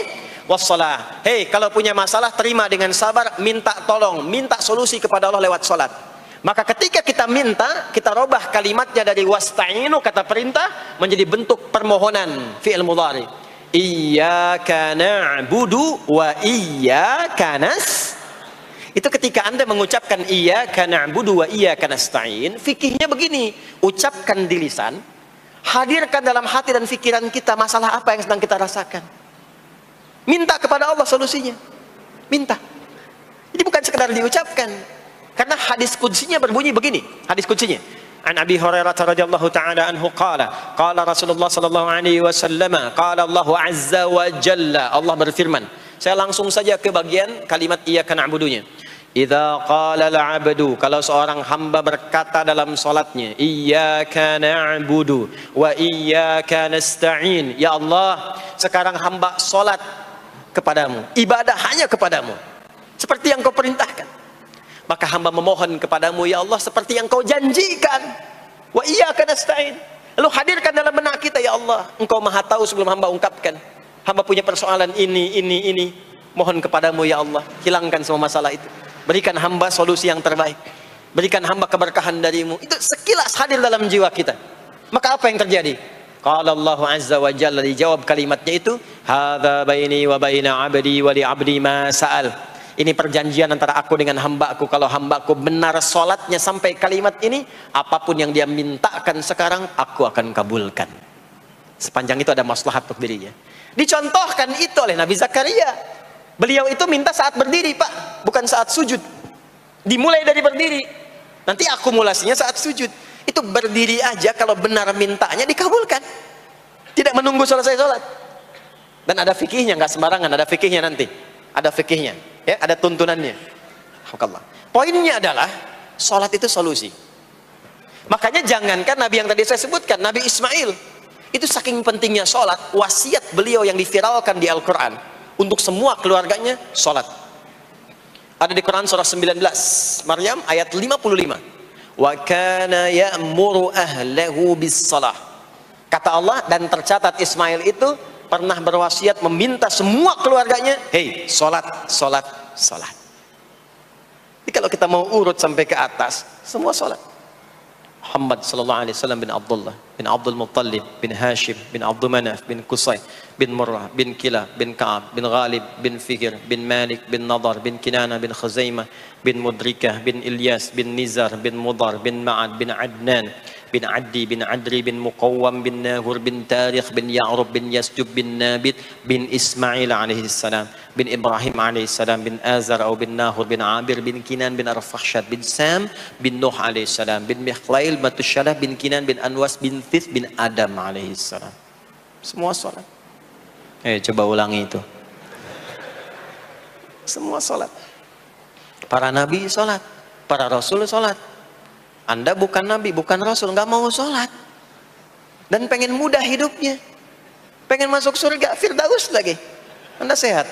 wassalah. Hei, kalau punya masalah terima dengan sabar, minta tolong, minta solusi kepada Allah lewat salat. Maka ketika kita minta, kita robah kalimatnya dari wasta'inu, kata perintah, menjadi bentuk permohonan, fi'il mudhari. Iyyaka na'budu wa iyyaka itu ketika Anda mengucapkan iyyaka na'budu wa iyyaka nasta'in, fikihnya begini, ucapkan di lisan, hadirkan dalam hati dan pikiran kita masalah apa yang sedang kita rasakan. Minta kepada Allah solusinya. Minta. Jadi bukan sekedar diucapkan. Karena hadis qudsinya berbunyi begini, hadis qudsinya. An Abi Hurairah radhiyallahu taala anhu qala, qala Rasulullah sallallahu alaihi wasallam, qala Allah azza wa jalla, Allah berfirman. Saya langsung saja ke bagian kalimat iyyaka na'budunya. Idza qala al-'abdu, kalau seorang hamba berkata dalam salatnya, iyyaka na'budu wa iyyaka nasta'in, ya Allah, sekarang hamba salat kepadamu, ibadah hanya kepadamu, seperti yang kau perintahkan. Maka hamba memohon kepadamu, ya Allah, seperti yang kau janjikan. Wa iyyaka nasta'in. Lalu hadirkan dalam benak kita, ya Allah, engkau maha tahu sebelum hamba ungkapkan. Hamba punya persoalan ini. Mohon kepadamu, ya Allah, hilangkan semua masalah itu. Berikan hamba solusi yang terbaik. Berikan hamba keberkahan darimu. Itu sekilas hadir dalam jiwa kita. Maka apa yang terjadi? Qala Allah azza wa jalla, dijawab kalimatnya itu, hadza baini wa baina 'abdi wa li 'abdi ma sa'al. Ini perjanjian antara aku dengan hambaku. Kalau hambaku benar sholatnya sampai kalimat ini, apapun yang dia mintakan sekarang, aku akan kabulkan. Sepanjang itu ada maslahat untuk dirinya. Dicontohkan itu oleh Nabi Zakaria. Beliau itu minta saat berdiri, Pak, bukan saat sujud. Dimulai dari berdiri. Nanti akumulasinya saat sujud. Itu berdiri aja, kalau benar mintanya dikabulkan. Tidak menunggu selesai sholat. Dan ada fikihnya, nggak sembarangan, ada fikihnya nanti. Ada fikihnya, ya, ada tuntunannya. Poinnya adalah sholat itu solusi. Makanya jangankan Nabi yang tadi saya sebutkan, Nabi Ismail itu saking pentingnya sholat, wasiat beliau yang diviralkan di Al-Quran untuk semua keluarganya sholat. Ada di Quran surah 19 Maryam ayat 55. Wa kana ya'muru ahlahu bis shalah. Kata Allah, dan tercatat Ismail itu pernah berwasiat meminta semua keluarganya, hei, sholat. Jadi kalau kita mau urut sampai ke atas, semua sholat. Muhammad sallallahu alaihi wasallam bin Abdullah bin Abdul Muttalib bin Hashim bin Abdul Manaf bin Qusay bin Murrah bin Kilab bin Ka'ab bin Ghalib bin Fikir bin Malik bin Nadar bin Kinana bin Khuzaimah bin Mudrikah bin Ilyas bin Nizar bin Mudar bin Ma'ad bin Adnan bin Addi bin Adri bin Muqawwam bin Nahur bin Tarikh bin Ya'rub bin Yasjub bin Nabit bin Ismail alaihi salam bin Ibrahim alaihi salam bin Azar atau bin Nahur bin Abir bin Kinan bin Arfakhshad bin Sam bin Nuh alaihi salam bin Mikhlail Matusyalah bin Kinan bin Anwas bin Thith bin Adam alaihi salam. Semua sholat. Coba ulangi itu. Semua sholat. Para nabi sholat, para rasul sholat. Anda bukan nabi, bukan rasul, nggak mau sholat, dan pengen mudah hidupnya, pengen masuk surga Firdaus lagi, Anda sehat.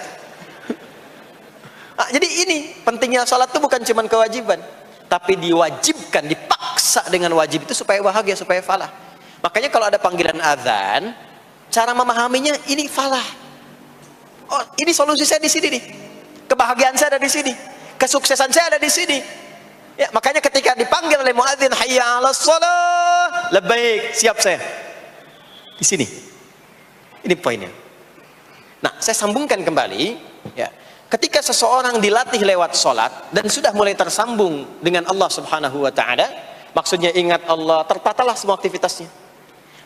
Jadi ini pentingnya sholat itu bukan cuma kewajiban, tapi diwajibkan, dipaksa dengan wajib itu supaya bahagia, supaya falah. Makanya kalau ada panggilan azan, cara memahaminya ini falah. Oh, ini solusi saya di sini nih, kebahagiaan saya ada di sini, kesuksesan saya ada di sini. Ya, makanya ketika dipanggil oleh muadzin, hayya 'alas shalah, labbaik, siap saya. Di sini. Ini poinnya. Nah, saya sambungkan kembali, ya. Ketika seseorang dilatih lewat salat dan sudah mulai tersambung dengan Allah Subhanahu wa taala, maksudnya ingat Allah, tertatalah semua aktivitasnya.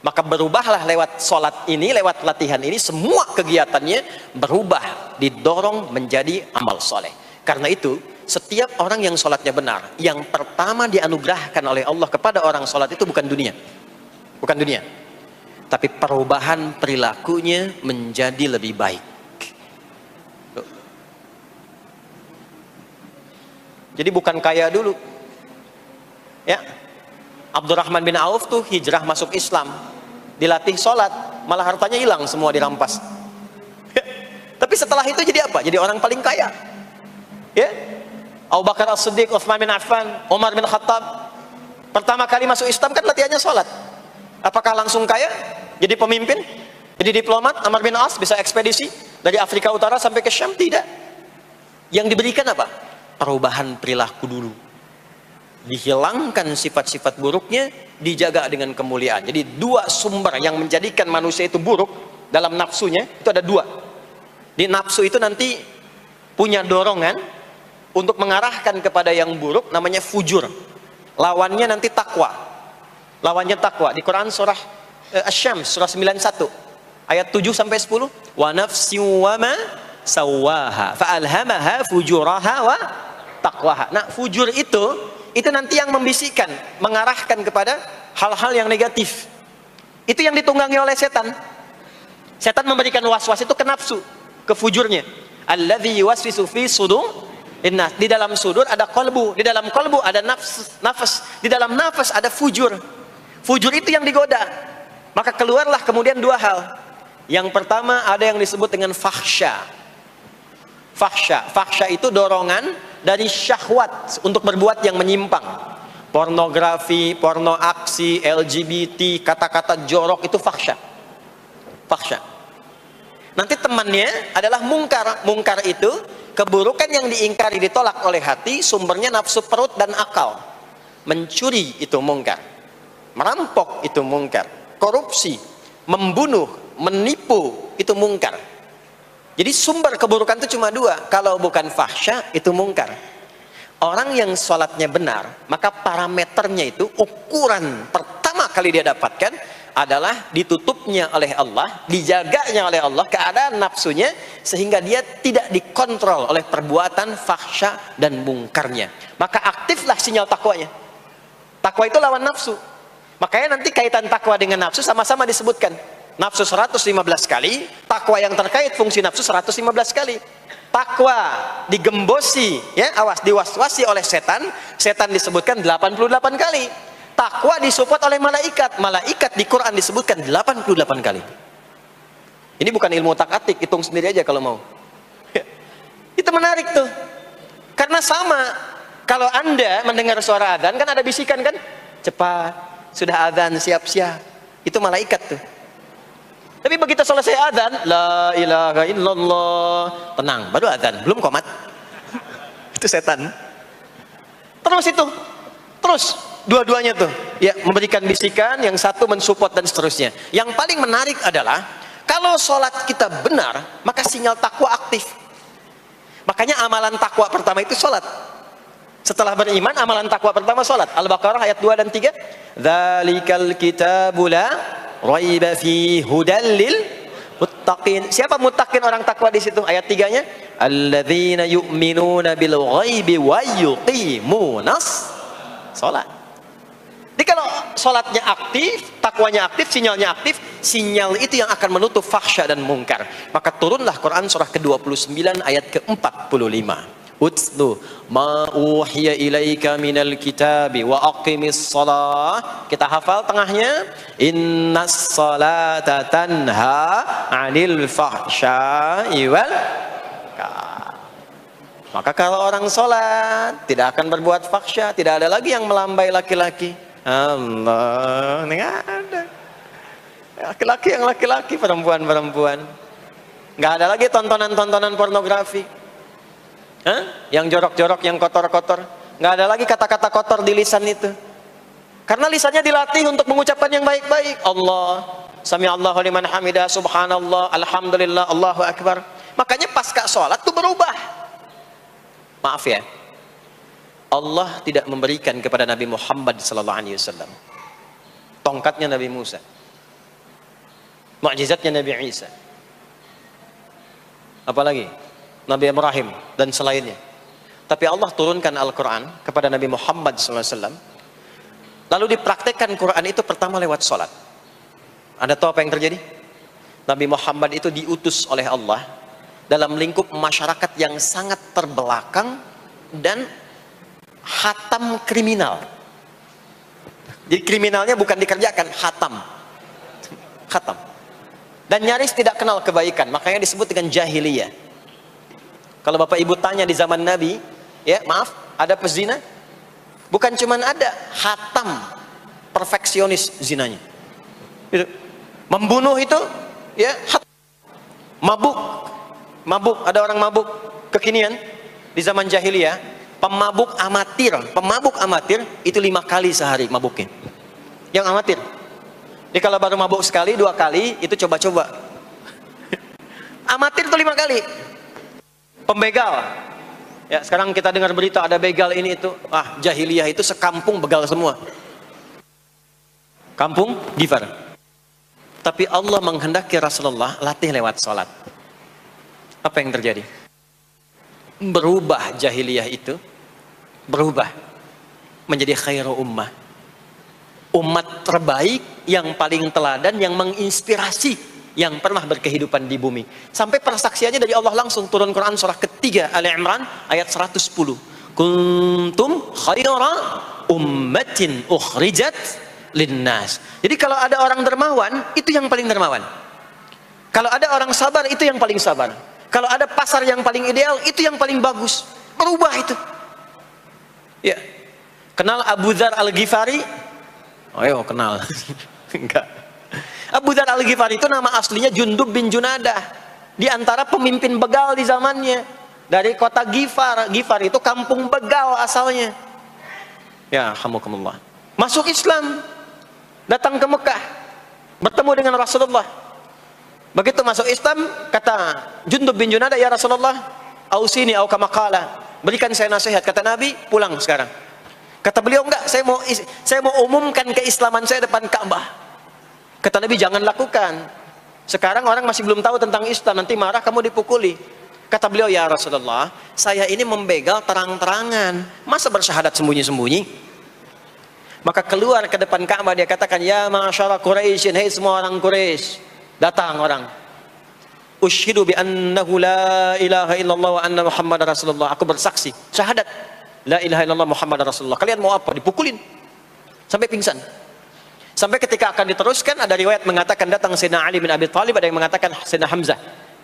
Maka berubahlah lewat salat ini, lewat latihan ini, semua kegiatannya berubah, didorong menjadi amal soleh. Karena itu, setiap orang yang sholatnya benar, yang pertama dianugerahkan oleh Allah kepada orang sholat itu bukan dunia, tapi perubahan perilakunya menjadi lebih baik. Jadi bukan kaya dulu, ya. Abdurrahman bin Auf tuh hijrah masuk Islam, dilatih sholat, malah hartanya hilang semua, dirampas. Tapi setelah itu jadi apa? Jadi orang paling kaya, ya. Abu Bakar As-Siddiq, Utsman bin Affan, Umar bin Khattab, Pertama kali masuk Islam kan latihannya sholat. Apakah langsung kaya? Jadi pemimpin? Jadi diplomat? Amr bin As bisa ekspedisi dari Afrika Utara sampai ke Syam? Tidak. Yang diberikan apa? Perubahan perilaku dulu. Dihilangkan sifat-sifat buruknya, dijaga dengan kemuliaan. Jadi dua sumber yang menjadikan manusia itu buruk dalam nafsunya, itu ada dua. Di nafsu itu nanti punya dorongan untuk mengarahkan kepada yang buruk, namanya fujur. Lawannya nanti takwa. Lawannya takwa. Di Quran surah Asy-Syams surah 91 ayat 7 sampai 10. Wa nafsin wa ma sawwaha fa'alhamaha fujuraha wa taqwaha. Nah, fujur itu nanti yang membisikkan, mengarahkan kepada hal-hal yang negatif. Itu yang ditunggangi oleh setan. Setan memberikan was-was itu ke nafsu, ke fujurnya. Alladzi yuwaswisu fi sudur innas. Di dalam sudur ada qalbu, di dalam qalbu ada nafas, di dalam nafas ada fujur. Fujur itu yang digoda. Maka keluarlah kemudian dua hal. Yang pertama ada yang disebut dengan fahsya. Fahsya itu dorongan dari syahwat untuk berbuat yang menyimpang. Pornografi, porno aksi, LGBT, kata-kata jorok itu fahsya. Nanti temannya adalah mungkar. Mungkar itu keburukan yang diingkari, ditolak oleh hati, sumbernya nafsu perut dan akal. Mencuri itu mungkar, merampok itu mungkar, korupsi, membunuh, menipu itu mungkar. Jadi sumber keburukan itu cuma dua. Kalau bukan fahsya itu mungkar. Orang yang sholatnya benar, maka parameternya itu, ukuran pertama kali dia dapatkan adalah ditutupnya oleh Allah, dijaganya oleh Allah keadaan nafsunya, sehingga dia tidak dikontrol oleh perbuatan fahsya dan mungkarnya. Maka aktiflah sinyal takwanya. Takwa itu lawan nafsu. Makanya nanti kaitan takwa dengan nafsu sama-sama disebutkan. Nafsu 115 kali, takwa yang terkait fungsi nafsu 115 kali. Takwa digembosi, ya, awas, diwaswasi oleh setan, setan disebutkan 88 kali. Takwa disupport oleh malaikat, malaikat di Quran disebutkan 88 kali. Ini bukan ilmu tak-atik, hitung sendiri aja kalau mau. Itu menarik tuh. Karena sama, kalau Anda mendengar suara adzan kan ada bisikan kan? Cepat, sudah adzan, siap-siap. Itu malaikat tuh. Tapi begitu selesai adzan, la ilaha illallah, tenang, baru adzan, belum qomat. Itu setan. Terus dua-duanya tuh, ya, memberikan bisikan, yang satu mensupport dan seterusnya. Yang paling menarik adalah kalau sholat kita benar, maka sinyal takwa aktif. Makanya amalan takwa pertama itu sholat. Setelah beriman, amalan takwa pertama sholat. Al-Baqarah ayat 2 dan 3. Dzalikal kitabu la raiba fi hudal lil muttaqin. Siapa muttaqin, orang takwa di situ? Ayat 3-nya, alladzina yu'minuna bil ghaibi wa yuqimunas shalah. Jadi kalau sholatnya aktif, takwanya aktif, sinyalnya aktif, sinyal itu yang akan menutup fahsya dan mungkar. Maka turunlah Quran surah ke-29 ayat ke-45. Utlu ma uhiya ilaika minal kitabi wa aqimis shalah. Kita hafal tengahnya, innas salata tanha 'anil fahsya'i wal munkar. Maka kalau orang sholat tidak akan berbuat fahsya, tidak ada lagi yang melambai laki-laki. Allah, nggak ada. Laki-laki yang laki-laki, perempuan-perempuan. Nggak ada lagi tontonan-tontonan pornografi. Yang jorok-jorok, yang kotor-kotor. Nggak ada lagi kata-kata kotor di lisan itu. Karena lisannya dilatih untuk mengucapkan yang baik-baik. Allah, sami'allahu liman hamidah, subhanallah, alhamdulillah, Allahu akbar. Makanya pasca sholat itu berubah. Maaf ya, Allah tidak memberikan kepada Nabi Muhammad SAW tongkatnya Nabi Musa, mukjizatnya Nabi Isa, apalagi Nabi Ibrahim dan selainnya. Tapi Allah turunkan Al-Quran kepada Nabi Muhammad SAW, lalu dipraktekkan Quran itu pertama lewat sholat. Anda tahu apa yang terjadi? Nabi Muhammad itu diutus oleh Allah dalam lingkup masyarakat yang sangat terbelakang dan hatam kriminal. Jadi kriminalnya bukan dikerjakan, hatam. Dan nyaris tidak kenal kebaikan, makanya disebut dengan jahiliyah. Kalau Bapak Ibu tanya di zaman Nabi, ya maaf, ada pezina? Bukan cuman ada, hatam, perfeksionis zinanya. Itu. Membunuh itu, ya, mabuk, ada orang mabuk kekinian di zaman jahiliyah, pemabuk amatir itu 5 kali sehari mabuknya. Yang amatir. Jadi kalau baru mabuk sekali, 2 kali, itu coba-coba. Amatir itu 5 kali. Pembegal. Ya, sekarang kita dengar berita ada begal ini itu. Jahiliyah itu sekampung begal semua. Kampung Gifar. Tapi Allah menghendaki Rasulullah latih lewat sholat. Apa yang terjadi? Berubah jahiliyah itu. Berubah. Menjadi khairu ummah. Umat terbaik yang paling teladan, yang menginspirasi, yang pernah berkehidupan di bumi. Sampai persaksiannya dari Allah langsung turun Quran surah ketiga Ali Imran ayat 110. Kuntum khaira ummatin ukhrijat linnas. Jadi kalau ada orang dermawan, itu yang paling dermawan. Kalau ada orang sabar, itu yang paling sabar. Kalau ada pasar yang paling ideal, itu yang paling bagus. Berubah itu. Ya. Kenal Abu Dzar Al-Ghifari? Oh, kenal. Enggak. Abu Dzar Al-Ghifari itu nama aslinya Jundub bin Junadah. Di antara pemimpin begal di zamannya. Dari kota Ghifar. Ghifar itu kampung begal asalnya. Ya, alhamdulillah. Masuk Islam. Datang ke Mekah. Bertemu dengan Rasulullah. Begitu masuk Islam, kata Jundub bin Junadah, ya Rasulullah, ausini au kama qala. Berikan saya nasihat. Kata Nabi, pulang sekarang. Kata beliau, enggak, saya mau umumkan keislaman saya depan Ka'bah. Kata Nabi, jangan lakukan. Sekarang orang masih belum tahu tentang Islam, nanti marah kamu dipukuli. Kata beliau, ya Rasulullah, saya ini membegal terang-terangan, masa bersyahadat sembunyi-sembunyi? Maka keluar ke depan Ka'bah, dia katakan, ya ma'asyara Quraisyin, hei semua orang Quraisy. Datang orang. Usyhidu bi annahu la ilaha illallah wa anna Muhammad Rasulullah. Aku bersaksi, syahadat la ilaha illallah Muhammad Rasulullah. Kalian mau apa? Dipukulin sampai pingsan. Sampai ketika akan diteruskan, ada riwayat mengatakan datang Sayyidina Ali bin Abi Thalib, ada yang mengatakan Sayyidina Hamzah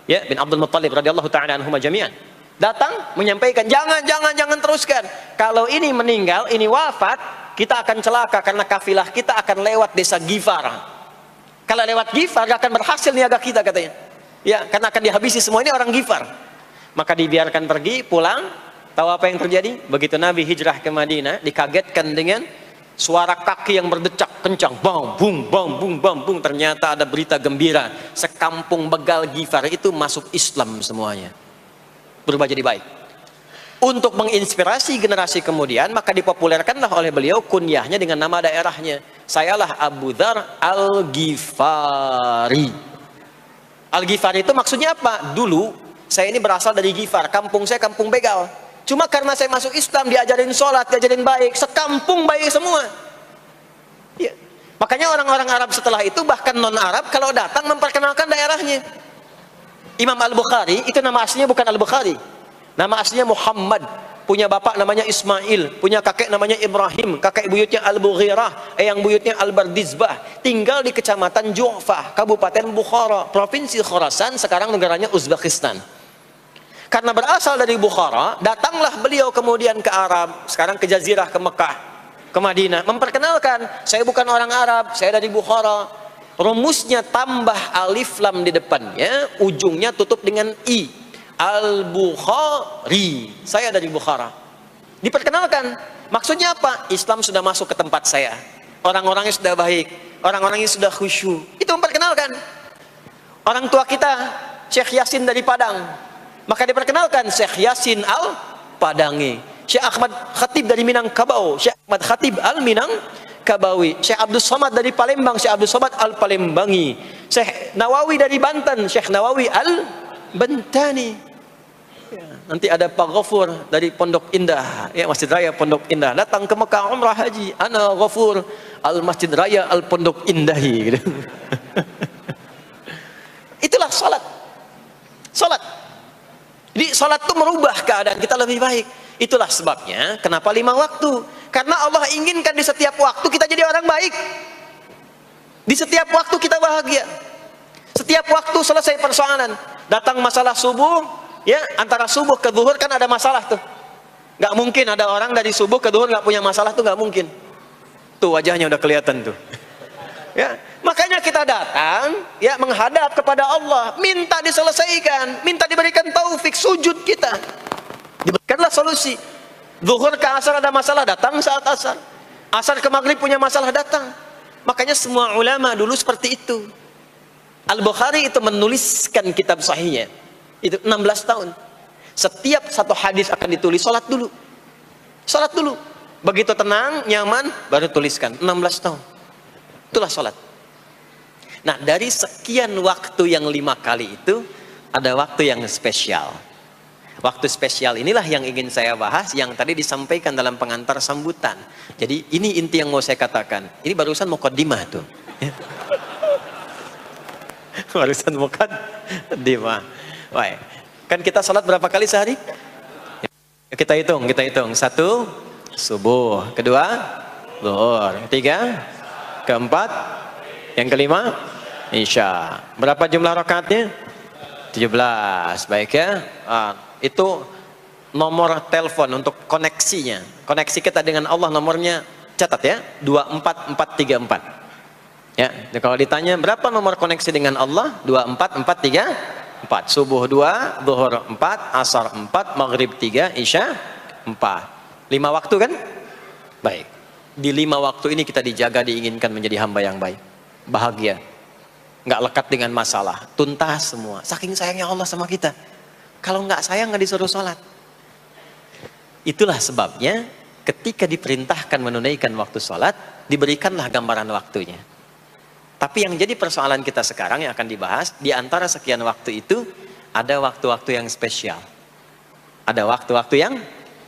ya bin Abdul Muttalib radhiyallahu ta'ala anhuma jami'an. Datang menyampaikan, jangan teruskan. Kalau ini meninggal, ini wafat, kita akan celaka karena kafilah kita akan lewat desa Ghifar. Kalau lewat Ghifar gak akan berhasil niaga kita, katanya. Ya, karena akan dihabisi semua ini orang Ghifar. Maka dibiarkan pergi, pulang. Tahu apa yang terjadi? Begitu Nabi hijrah ke Madinah, dikagetkan dengan suara kaki yang berdecak kencang, bang bung bang bung bang bung. Ternyata ada berita gembira, sekampung begal Ghifar itu masuk Islam semuanya, berubah jadi baik. Untuk menginspirasi generasi kemudian, maka dipopulerkanlah oleh beliau kunyahnya dengan nama daerahnya. Sayalah Abu Dzar Al-Ghifari. Al-Ghifari itu maksudnya apa? Dulu saya ini berasal dari Ghifar, kampung saya kampung begal. Cuma karena saya masuk Islam, diajarin sholat, diajarin baik, sekampung baik semua. Ya. Makanya orang-orang Arab setelah itu, bahkan non-Arab, kalau datang memperkenalkan daerahnya. Imam Al-Bukhari, itu nama aslinya bukan Al-Bukhari. Nama aslinya Muhammad. Punya bapak namanya Ismail, punya kakek namanya Ibrahim, kakek buyutnya Al-Bughirah, yang buyutnya Al-Bardizbah. Tinggal di kecamatan Ju'fah, Kabupaten Bukhara, Provinsi Khorasan, sekarang negaranya Uzbekistan. Karena berasal dari Bukhara, datanglah beliau kemudian ke Arab, sekarang ke Jazirah, ke Mekah, ke Madinah, memperkenalkan, saya bukan orang Arab, saya dari Bukhara. Rumusnya tambah alif lam di depannya, ujungnya tutup dengan i. Al-Bukhari, saya dari Bukhara. Diperkenalkan, maksudnya apa? Islam sudah masuk ke tempat saya, orang-orangnya sudah baik, orang-orangnya sudah khusyuk. Itu memperkenalkan. Orang tua kita, Syekh Yasin dari Padang, maka diperkenalkan Syekh Yasin Al-Padangi. Syekh Ahmad Khatib dari Minangkabau, Syekh Ahmad Khatib Al-Minangkabawi. Syekh Abdul Somad dari Palembang, Syekh Abdul Somad Al-Palembangi. Syekh Nawawi dari Banten, Syekh Nawawi Al-Bantani. Ya, nanti ada Pak Ghafur dari Pondok Indah, ya, Masjid Raya Pondok Indah. Datang ke Mekah umrah haji, ana Ghafur Al-Masjid Raya Al-Pondok Indahi gitu. Itulah salat. Salat. Jadi sholat itu merubah keadaan kita lebih baik. Itulah sebabnya kenapa 5 waktu. Karena Allah inginkan di setiap waktu kita jadi orang baik. Di setiap waktu kita bahagia. Setiap waktu selesai persoalan. Datang masalah subuh, ya, antara subuh ke zuhur kan ada masalah tuh. Nggak mungkin ada orang dari subuh ke duhur nggak punya masalah, tuh nggak mungkin. Tuh wajahnya udah kelihatan tuh. Ya, makanya kita datang ya menghadap kepada Allah, minta diselesaikan, minta diberikan taufik, sujud kita. Diberikanlah solusi. Zuhur ke asar ada masalah, datang saat asar. Asar ke maghrib punya masalah, datang. Makanya semua ulama dulu seperti itu. Al-Bukhari itu menuliskan kitab sahihnya itu 16 tahun. Setiap satu hadis akan ditulis, salat dulu. Salat dulu. Begitu tenang, nyaman, baru tuliskan. 16 tahun. Itulah salat. Nah, dari sekian waktu yang 5 kali itu, ada waktu yang spesial. Waktu spesial inilah yang ingin saya bahas, yang tadi disampaikan dalam pengantar sambutan. Jadi ini inti yang mau saya katakan. Ini barusan muqaddimah tuh. Barusan muqaddimah. Baik. Kan kita salat berapa kali sehari? Kita hitung. 1, subuh. 2, zuhur. 3, keempat, yang kelima, isya. Berapa jumlah rakaatnya? 17. Baik ya. Itu nomor telepon untuk koneksinya. Koneksi kita dengan Allah nomornya, catat ya, 24434. Ya, kalau ditanya berapa nomor koneksi dengan Allah? 24434. Subuh 2, zuhur 4, asar 4, maghrib 3, isya 4. 5 waktu kan? Baik. Di 5 waktu ini kita dijaga, diinginkan menjadi hamba yang baik, bahagia, nggak lekat dengan masalah, tuntas semua. Saking sayangnya Allah sama kita. Kalau nggak sayang nggak disuruh sholat. Itulah sebabnya ketika diperintahkan menunaikan waktu sholat, diberikanlah gambaran waktunya. Tapi yang jadi persoalan kita sekarang yang akan dibahas, di antara sekian waktu itu, ada waktu-waktu yang spesial. Ada waktu-waktu yang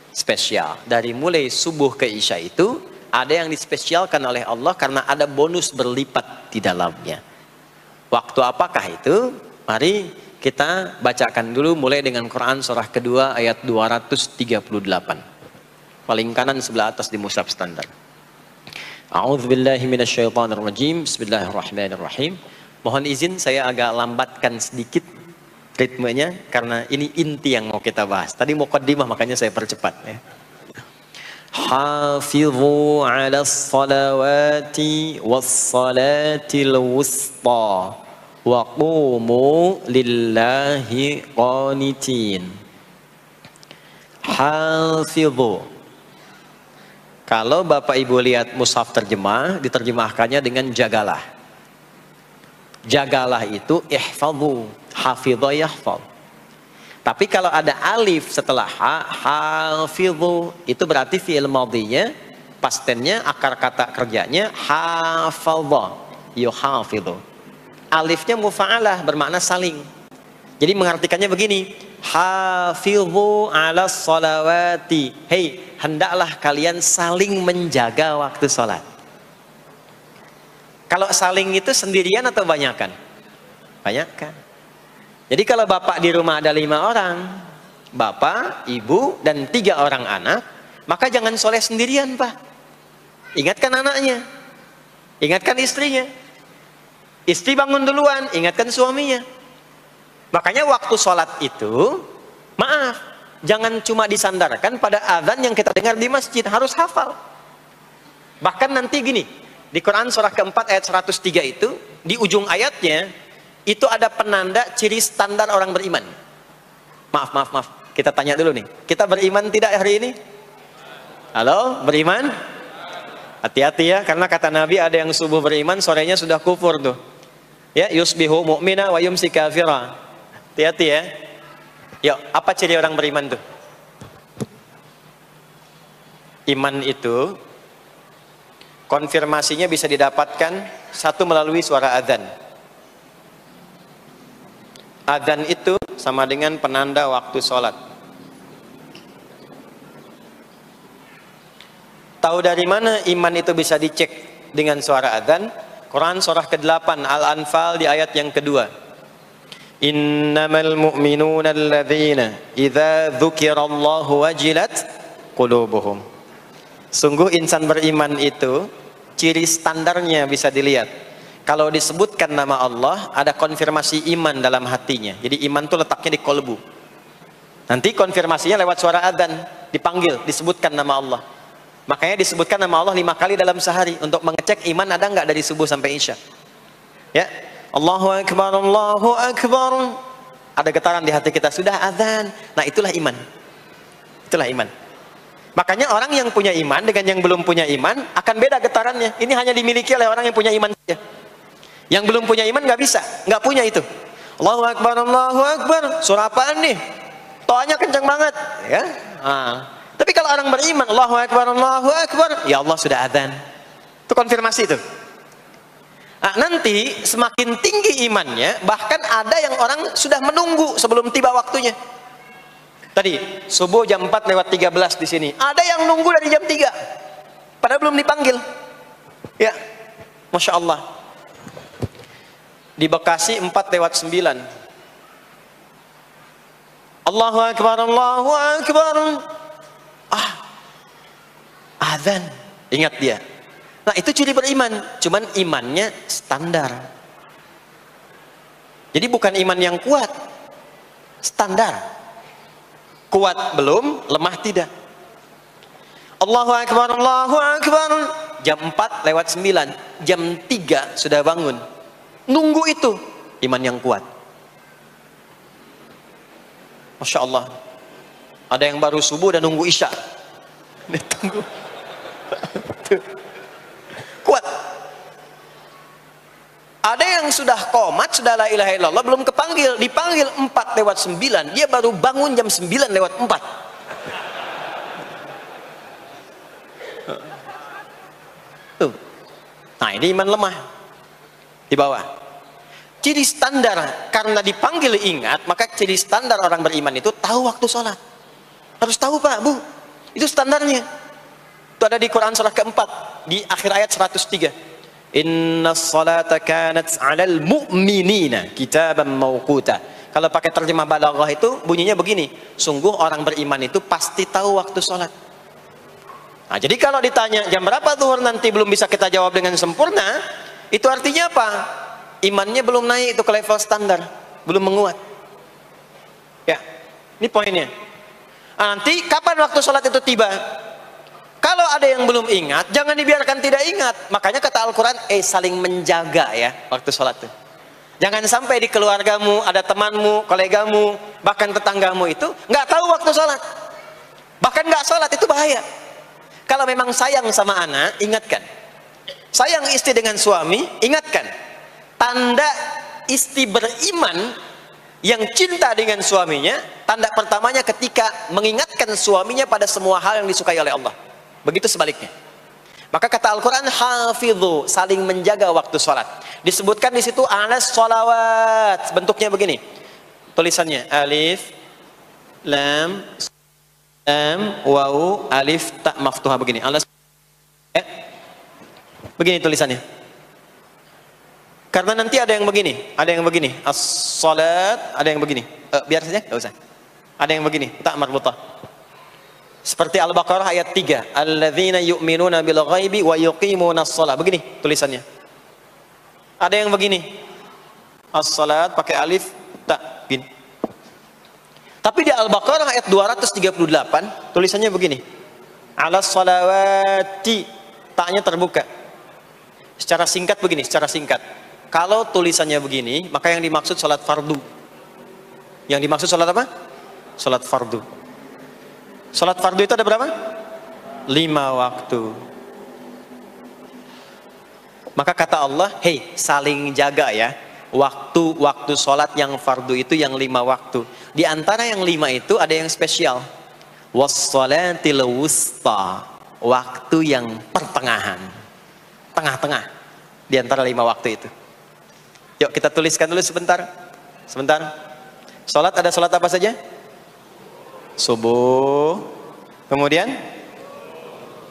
spesial. Dari mulai subuh ke isya itu, ada yang dispesialkan oleh Allah karena ada bonus berlipat di dalamnya. Waktu apakah itu? Mari kita bacakan dulu mulai dengan Quran surah kedua ayat 238. Paling kanan sebelah atas di mushaf standar. A'udzubillahi minasyaitonirrajim. Bismillahirrahmanirrahim. Mohon izin saya agak lambatkan sedikit ritmenya karena ini inti yang mau kita bahas. Tadi muqaddimah makanya saya percepat ya. Hafizu 'alas salawati was salatil wusta wa qumu lillahi qanitin. Hafizu. Kalau Bapak Ibu lihat mushaf terjemah, diterjemahkannya dengan jagalah. Jagalah itu ihfadhu, hafidha yahfadh. Tapi kalau ada alif setelah ha, hafidhu, itu berarti fi'il madhinya, past tense-nya, akar kata kerjanya hafadha, yuhafidhu. Alifnya mufa'alah, bermakna saling. Jadi mengartikannya begini, hafidhu 'alas salawati. Hei, hendaklah kalian saling menjaga waktu sholat. Kalau saling itu sendirian atau banyakan? Banyakan. Jadi kalau bapak di rumah ada 5 orang, bapak, ibu, dan 3 orang anak, maka jangan soleh sendirian, Pak. Ingatkan anaknya, ingatkan istrinya. Istri bangun duluan, ingatkan suaminya. Makanya waktu sholat itu, maaf, jangan cuma disandarkan pada azan yang kita dengar di masjid, harus hafal. Bahkan nanti gini, di Quran surah keempat ayat 103 itu, di ujung ayatnya, itu ada penanda ciri standar orang beriman. Maaf, kita tanya dulu nih, kita beriman tidak hari ini? Halo, beriman? Hati-hati ya, karena kata Nabi ada yang subuh beriman, sorenya sudah kufur tuh. Ya, yusbihu mu'mina wa yumsi kafira. Hati-hati ya. Yuk, apa ciri orang beriman tuh? Iman itu konfirmasinya bisa didapatkan satu melalui suara adzan. Adzan itu sama dengan penanda waktu sholat. Tahu dari mana iman itu bisa dicek dengan suara adzan? Quran surah ke-8 Al-Anfal di ayat yang kedua. Innamal mu'minuna alladzina idza dzukirallahu wajilat qulubuhum. Sungguh insan beriman itu ciri standarnya bisa dilihat. Kalau disebutkan nama Allah, ada konfirmasi iman dalam hatinya. Jadi iman itu letaknya di kolbu. Nanti konfirmasinya lewat suara adzan. dipanggil, disebutkan nama Allah. Makanya disebutkan nama Allah 5 kali dalam sehari untuk mengecek iman ada nggak dari subuh sampai isya. Ya, Allahu Akbar, Allahu Akbar. Ada getaran di hati kita, sudah azan. Nah, itulah iman. Itulah iman. Makanya orang yang punya iman dengan yang belum punya iman akan beda getarannya. Ini hanya dimiliki oleh orang yang punya iman saja. Yang belum punya iman nggak bisa, nggak punya itu. Allahu Akbar, Allahu Akbar. Surah apaan nih? Toanya kencang banget, ya. Tapi kalau orang beriman, Allahu Akbar, Allahu Akbar, ya Allah sudah azan. Itu konfirmasi itu. Nah, nanti semakin tinggi imannya, bahkan ada yang orang sudah menunggu sebelum tiba waktunya. Tadi subuh jam 4:13 di sini. Ada yang nunggu dari jam 3, padahal belum dipanggil. Ya, masya Allah. Di Bekasi 4:09. Allahu Akbar, Allahu Akbar. Azan. Ingat dia. Nah, itu ciri beriman. Cuman imannya standar. Jadi bukan iman yang kuat. Standar. Kuat belum, lemah tidak. Allahu Akbar, Allahu Akbar. Jam 4:09. Jam 3 sudah bangun. Nunggu itu. Iman yang kuat. Masya Allah. Ada yang baru subuh dan nunggu isya. Ditunggu. Kuat. Ada yang sudah qomat, sudah la ilaha illallah, belum kepanggil, dipanggil 4:09, dia baru bangun jam 9:04. Tuh. Nah, ini iman lemah. Di bawah. Ciri standar, karena dipanggil ingat, maka ciri standar orang beriman itu tahu waktu sholat. Harus tahu Pak, Bu. Itu standarnya. Itu ada di Quran surah keempat, di akhir ayat 103. Inna salata kanat 'alal mu'minina kitaban mawquta. Kalau pakai terjemah balaghah itu bunyinya begini, sungguh orang beriman itu pasti tahu waktu sholat. Nah, jadi kalau ditanya jam berapa zuhur nanti belum bisa kita jawab dengan sempurna, itu artinya apa? Imannya belum naik itu ke level standar, belum menguat. Ya, ini poinnya. Nanti kapan waktu sholat itu tiba? Kalau ada yang belum ingat, jangan dibiarkan tidak ingat. Makanya kata Al-Quran, saling menjaga ya waktu sholat itu. Jangan sampai di keluargamu, ada temanmu, kolegamu, bahkan tetanggamu itu nggak tahu waktu sholat. Bahkan nggak sholat, itu bahaya. Kalau memang sayang sama anak, ingatkan. Sayang istri dengan suami, ingatkan. Tanda istri beriman yang cinta dengan suaminya, tanda pertamanya ketika mengingatkan suaminya pada semua hal yang disukai oleh Allah. Begitu sebaliknya. Maka kata Al-Quran, hafidhu, saling menjaga waktu sholat. Disebutkan di situ alas sholawat, bentuknya begini. Tulisannya alif, lam, waw, alif, ta maftuha begini. Alas, begini tulisannya. Karena nanti ada yang begini, as-salat, ada yang begini. Biar saja, nggak usah. Ada yang begini, ta marbutah. Seperti Al-Baqarah ayat 3, alladzina yu'minuna bil ghaibi wa yuqimunas shalah. Begini tulisannya. Ada yang begini, as-salat pakai alif, ta, gini. Tapi di Al-Baqarah ayat 238 tulisannya begini, alas salawati, taknya terbuka. Secara singkat begini, secara singkat. Kalau tulisannya begini, maka yang dimaksud salat fardu. Yang dimaksud salat apa? Salat fardu. Salat fardu itu ada berapa? 5 waktu. Maka kata Allah, hei, saling jaga ya. Waktu salat yang fardu itu yang 5 waktu. Di antara yang 5 itu ada yang spesial. Was-salatil wusta. Waktu yang pertengahan. Tengah-tengah. Di antara 5 waktu itu. Yuk kita tuliskan dulu sebentar. Sebentar. Salat ada salat apa saja? Subuh, kemudian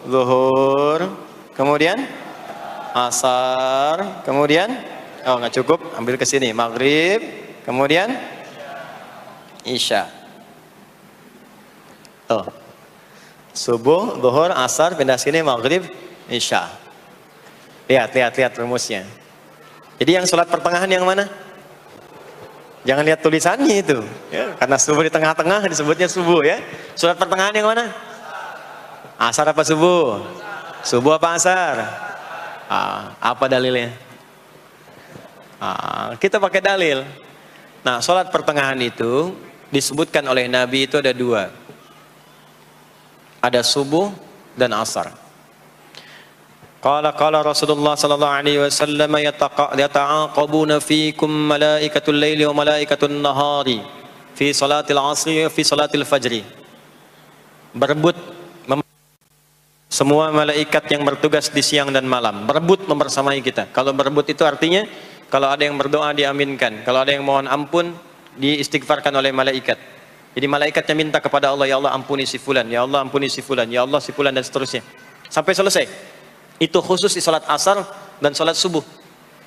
zuhur, kemudian asar, kemudian nggak cukup, ambil ke sini, maghrib, kemudian isya. Subuh, zuhur, asar, pindah sini, maghrib, isya. Lihat rumusnya. Jadi yang sholat pertengahan yang mana? Jangan lihat tulisannya itu, ya, karena subuh di tengah-tengah disebutnya subuh ya. Sholat pertengahan yang mana? Asar apa subuh? Subuh apa asar? Apa dalilnya? Kita pakai dalil. Nah, sholat pertengahan itu disebutkan oleh Nabi itu ada dua. Ada subuh dan asar. Qala Rasulullah sallallahu alaihi wasallam yata'aqabuna fikum malaikatul laili wa malaikatul nahari fi salatil asri wa fi salatil fajri. Berebut semua malaikat yang bertugas di siang dan malam, berebut membersamai kita. Kalau berebut itu artinya kalau ada yang berdoa diaminkan, kalau ada yang mohon ampun diistighfarkan oleh malaikat. Jadi malaikatnya minta kepada Allah, ya Allah ampuni si fulan, ya Allah ampuni si fulan, ya Allah si fulan, dan seterusnya sampai selesai. Itu khusus di salat asar dan salat subuh.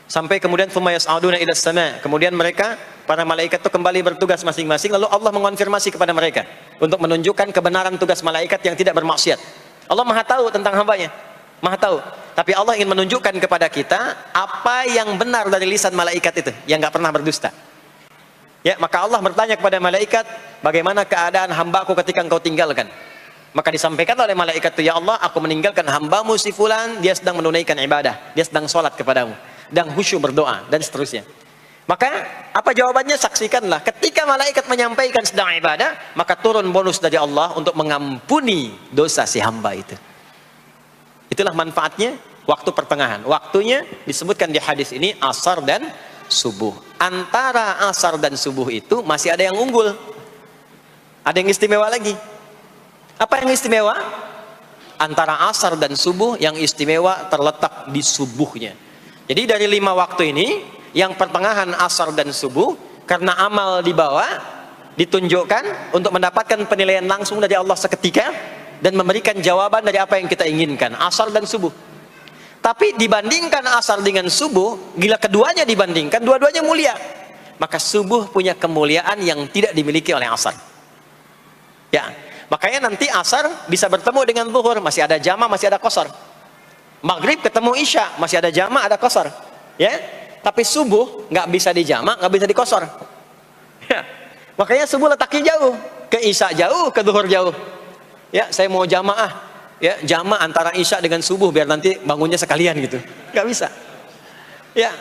Sampai kemudian thumma yas'aduna ila sama. Kemudian mereka, para malaikat itu kembali bertugas masing-masing, lalu Allah mengonfirmasi kepada mereka untuk menunjukkan kebenaran tugas malaikat yang tidak bermaksiat. Allah Maha tahu tentang hambanya, Maha tahu. Tapi Allah ingin menunjukkan kepada kita apa yang benar dari lisan malaikat itu, yang nggak pernah berdusta. Ya, maka Allah bertanya kepada malaikat, bagaimana keadaan hambaku ketika engkau tinggalkan? Maka disampaikan oleh malaikat itu, ya Allah, aku meninggalkan hambamu si fulan, dia sedang menunaikan ibadah, dia sedang sholat kepadamu, dan khusyuk berdoa, dan seterusnya. Maka apa jawabannya? Saksikanlah, ketika malaikat menyampaikan sedang ibadah, maka turun bonus dari Allah untuk mengampuni dosa si hamba itu. Itulah manfaatnya waktu pertengahan. Waktunya disebutkan di hadis ini asar dan subuh. Antara asar dan subuh itu masih ada yang unggul, ada yang istimewa lagi. Apa yang istimewa? Antara asar dan subuh yang istimewa terletak di subuhnya. Jadi dari 5 waktu ini, yang pertengahan asar dan subuh, karena amal di bawah ditunjukkan untuk mendapatkan penilaian langsung dari Allah seketika dan memberikan jawaban dari apa yang kita inginkan, asar dan subuh. Tapi dibandingkan asar dengan subuh, bila keduanya dibandingkan, dua-duanya mulia. Maka subuh punya kemuliaan yang tidak dimiliki oleh asar. Ya, makanya nanti asar bisa bertemu dengan zuhur, masih ada jama, masih ada qasar. Maghrib ketemu isya, masih ada jama, ada qasar. Ya, tapi subuh nggak bisa di jama, nggak bisa di qasar. Ya, makanya subuh letaknya jauh, ke isya jauh, ke zuhur jauh. Ya, saya mau jamaah, ya jama antara isya dengan subuh biar nanti bangunnya sekalian gitu, nggak bisa. Ya,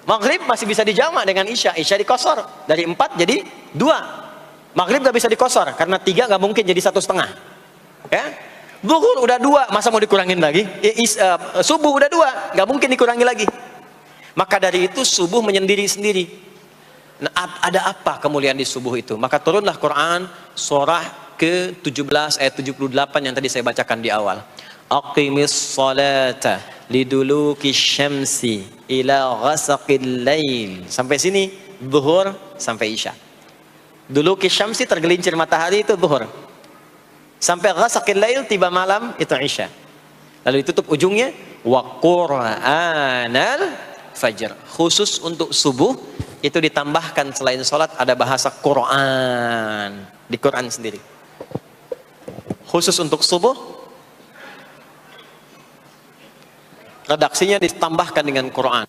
maghrib masih bisa di jama dengan isya, isya di qasar, dari 4 jadi 2. Maghrib gak bisa dikosor karena 3 gak mungkin jadi 1,5. Ya, zuhur udah 2, masa mau dikurangin lagi? Subuh udah 2, gak mungkin dikurangi lagi. Maka dari itu subuh menyendiri sendiri. Nah, ada apa kemuliaan di subuh itu? Maka turunlah Quran surah ke-17 ayat 78 yang tadi saya bacakan di awal. Aqimis salata liduluki syamsi ila ghasaqil lail. Sampai sini zuhur sampai isya. Dulu kisyamsi tergelincir matahari itu zuhur. Sampai ghasaqil lail tiba malam itu isya. Lalu ditutup ujungnya wa qur'anal fajr. Khusus untuk subuh itu ditambahkan selain sholat ada bahasa Quran di Quran sendiri. Khusus untuk subuh redaksinya ditambahkan dengan Quran.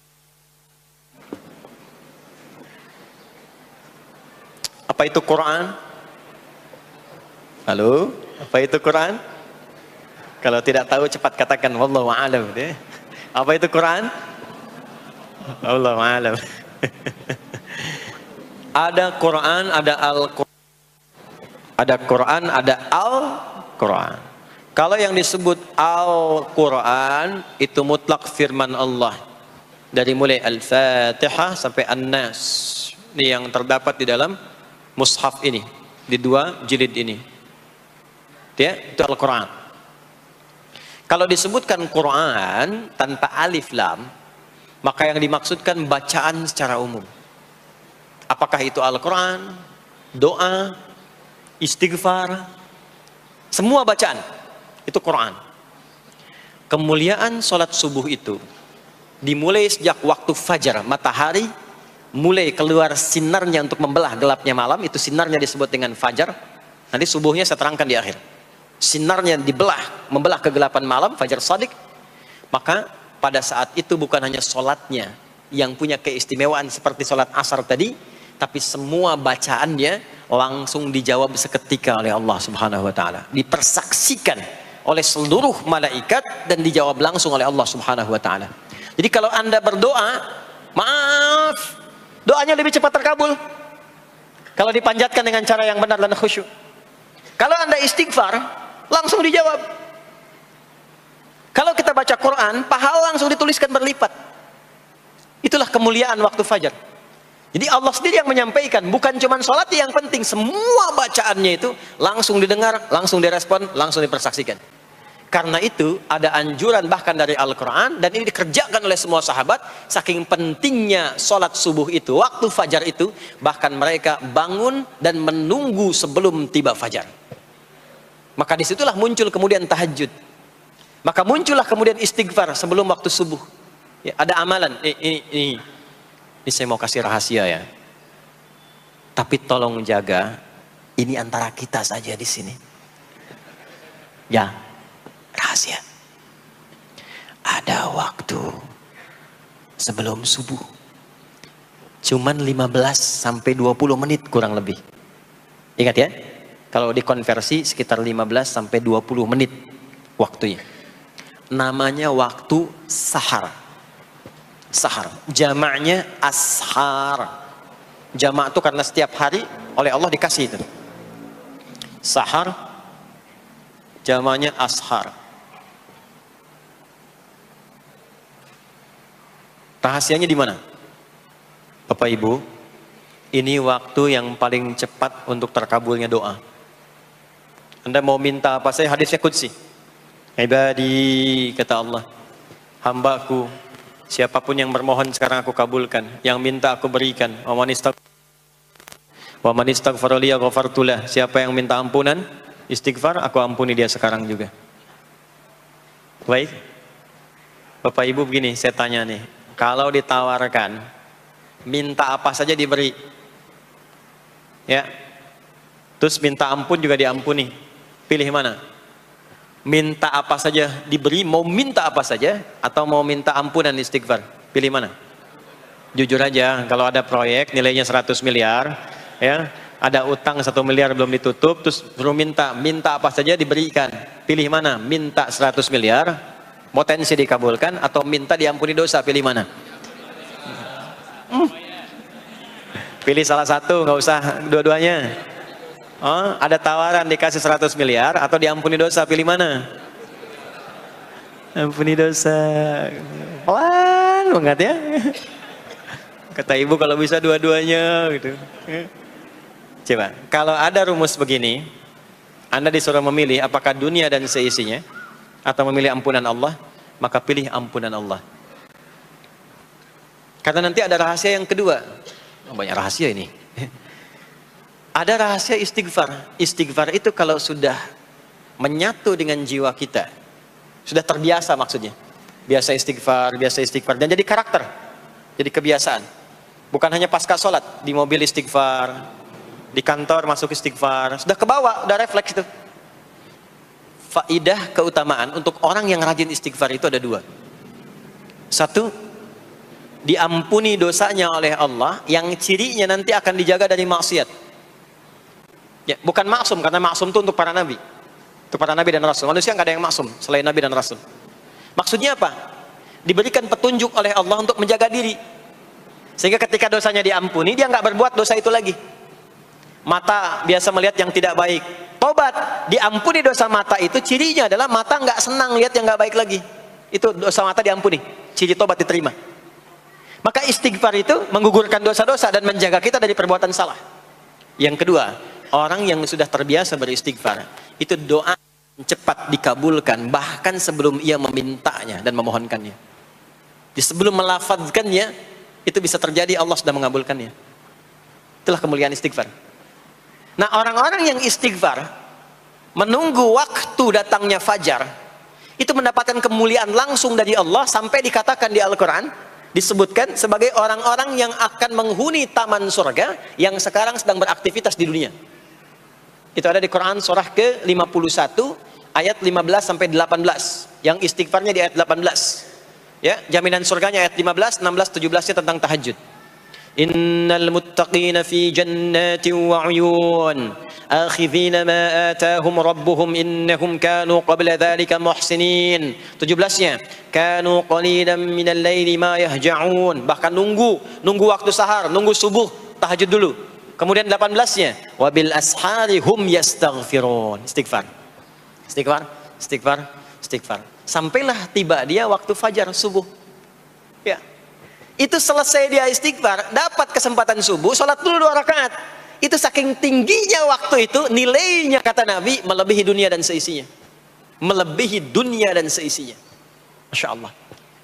Apa itu Quran? Halo, apa itu Quran? Kalau tidak tahu cepat katakan wallahu a'lam. Apa itu Quran? Wallahu a'lam. Ada Quran, ada Al-Quran. Ada Quran, ada Al-Quran. Kalau yang disebut Al-Quran itu mutlak firman Allah. Dari mulai Al-Fatihah sampai An-Nas. Ini yang terdapat di dalam mushaf ini, di 2 jilid ini. Ya, itu Al-Quran. Kalau disebutkan Quran tanpa alif lam, maka yang dimaksudkan bacaan secara umum. Apakah itu Al-Quran, doa, istighfar, semua bacaan itu Quran. Kemuliaan sholat subuh itu dimulai sejak waktu fajar, matahari mulai keluar sinarnya untuk membelah gelapnya malam, itu sinarnya disebut dengan fajar. Nanti subuhnya saya terangkan di akhir. Sinarnya dibelah, membelah kegelapan malam, fajar shadiq. Maka pada saat itu bukan hanya sholatnya yang punya keistimewaan seperti sholat asar tadi, tapi semua bacaannya langsung dijawab seketika oleh Allah Subhanahu wa taala. Dipersaksikan oleh seluruh malaikat dan dijawab langsung oleh Allah Subhanahu wa taala. Jadi kalau Anda berdoa, maaf, doanya lebih cepat terkabul kalau dipanjatkan dengan cara yang benar dan khusyuk. Kalau Anda istighfar, langsung dijawab. Kalau kita baca Quran, pahala langsung dituliskan berlipat. Itulah kemuliaan waktu fajar. Jadi Allah sendiri yang menyampaikan, bukan cuma sholat yang penting, semua bacaannya itu langsung didengar, langsung direspon, langsung dipersaksikan. Karena itu ada anjuran bahkan dari Al-Quran, dan ini dikerjakan oleh semua sahabat, saking pentingnya sholat subuh itu, waktu fajar itu, bahkan mereka bangun dan menunggu sebelum tiba fajar. Maka disitulah muncul kemudian tahajud. Maka muncullah kemudian istighfar sebelum waktu subuh. Ya, ada amalan, ini saya mau kasih rahasia ya. Tapi tolong jaga, ini antara kita saja di sini. Ya, rahasia. Ada waktu sebelum subuh. Cuman 15 sampai 20 menit kurang lebih. Ingat ya, kalau dikonversi sekitar 15 sampai 20 menit waktunya. Namanya waktu sahar. Sahar, jamaknya ashar. Jamak itu karena setiap hari oleh Allah dikasih itu. Sahar, jamaknya ashar. Rahasianya di mana? Bapak Ibu, ini waktu yang paling cepat untuk terkabulnya doa. Anda mau minta apa saja, hadisnya qudsi. Ibadi, kata Allah, hambaku, siapapun yang bermohon sekarang aku kabulkan, yang minta aku berikan. Wa man istaghfara li ghafartu lah. Siapa yang minta ampunan, istighfar, aku ampuni dia sekarang juga. Baik. Bapak Ibu begini, saya tanya nih, kalau ditawarkan minta apa saja diberi. Ya. Terus minta ampun juga diampuni. Pilih mana? Minta apa saja diberi, mau minta apa saja, atau mau minta ampunan istighfar? Pilih mana? Jujur aja, kalau ada proyek nilainya 100 miliar, ya, ada utang 1 miliar belum ditutup, terus belum minta apa saja diberikan. Pilih mana? Minta 100 miliar, potensi dikabulkan, atau minta diampuni dosa? Pilih mana? Pilih salah satu, nggak usah dua-duanya. Oh, ada tawaran dikasih 100 miliar atau diampuni dosa, pilih mana? Ampuni dosa. Pelan banget ya. Kata ibu kalau bisa dua-duanya gitu. Coba, kalau ada rumus begini, Anda disuruh memilih apakah dunia dan seisinya atau memilih ampunan Allah, maka pilih ampunan Allah. Karena nanti ada rahasia yang kedua. Banyak rahasia ini. Ada rahasia istighfar. Istighfar itu kalau sudah menyatu dengan jiwa kita, sudah terbiasa maksudnya. Biasa istighfar, dan jadi karakter, jadi kebiasaan. Bukan hanya pasca sholat, di mobil istighfar, di kantor masuk istighfar, sudah kebawa, udah refleks itu. Faidah keutamaan untuk orang yang rajin istighfar itu ada dua. Satu, diampuni dosanya oleh Allah, yang cirinya nanti akan dijaga dari maksiat. Ya, bukan maksum, karena maksum itu untuk para nabi. Untuk para nabi dan rasul. Manusia nggak ada yang maksum selain nabi dan rasul. Maksudnya apa? Diberikan petunjuk oleh Allah untuk menjaga diri. Sehingga ketika dosanya diampuni, dia nggak berbuat dosa itu lagi. Mata biasa melihat yang tidak baik. Tobat, diampuni dosa mata itu, cirinya adalah mata nggak senang lihat yang nggak baik lagi. Itu dosa mata diampuni. Ciri tobat diterima. Maka istighfar itu menggugurkan dosa-dosa dan menjaga kita dari perbuatan salah. Yang kedua, orang yang sudah terbiasa beristighfar, itu doa cepat dikabulkan, bahkan sebelum ia memintanya dan memohonkannya. Jadi sebelum melafadzkannya, itu bisa terjadi Allah sudah mengabulkannya. Itulah kemuliaan istighfar. Nah, orang-orang yang istighfar, menunggu waktu datangnya fajar, itu mendapatkan kemuliaan langsung dari Allah, sampai dikatakan di Al-Quran, disebutkan sebagai orang-orang yang akan menghuni taman surga, yang sekarang sedang beraktivitas di dunia. Itu ada di Quran surah ke-51 ayat 15 sampai 18. Yang istighfarnya di ayat 18. Ya, jaminan surganya ayat 15, 16, 17-nya tentang tahajud. Innal muttaqina fi jannatin wa 'uyun akhidhina ma atahum rabbuhum innahum kanu qabla dhalika muhsinin. 17-nya kanu qalilan minal laili ma yahja'un, bahkan nunggu waktu sahar, nunggu subuh, tahajud dulu. Kemudian 18-nya wabil ashari hum yastaghfirun, istighfar sampailah tiba dia waktu fajar subuh. Ya, itu selesai dia istighfar, dapat kesempatan subuh, sholat dulu 2 rakaat. Itu saking tingginya waktu itu, nilainya kata Nabi melebihi dunia dan seisinya. Melebihi dunia dan seisinya. Masya Allah.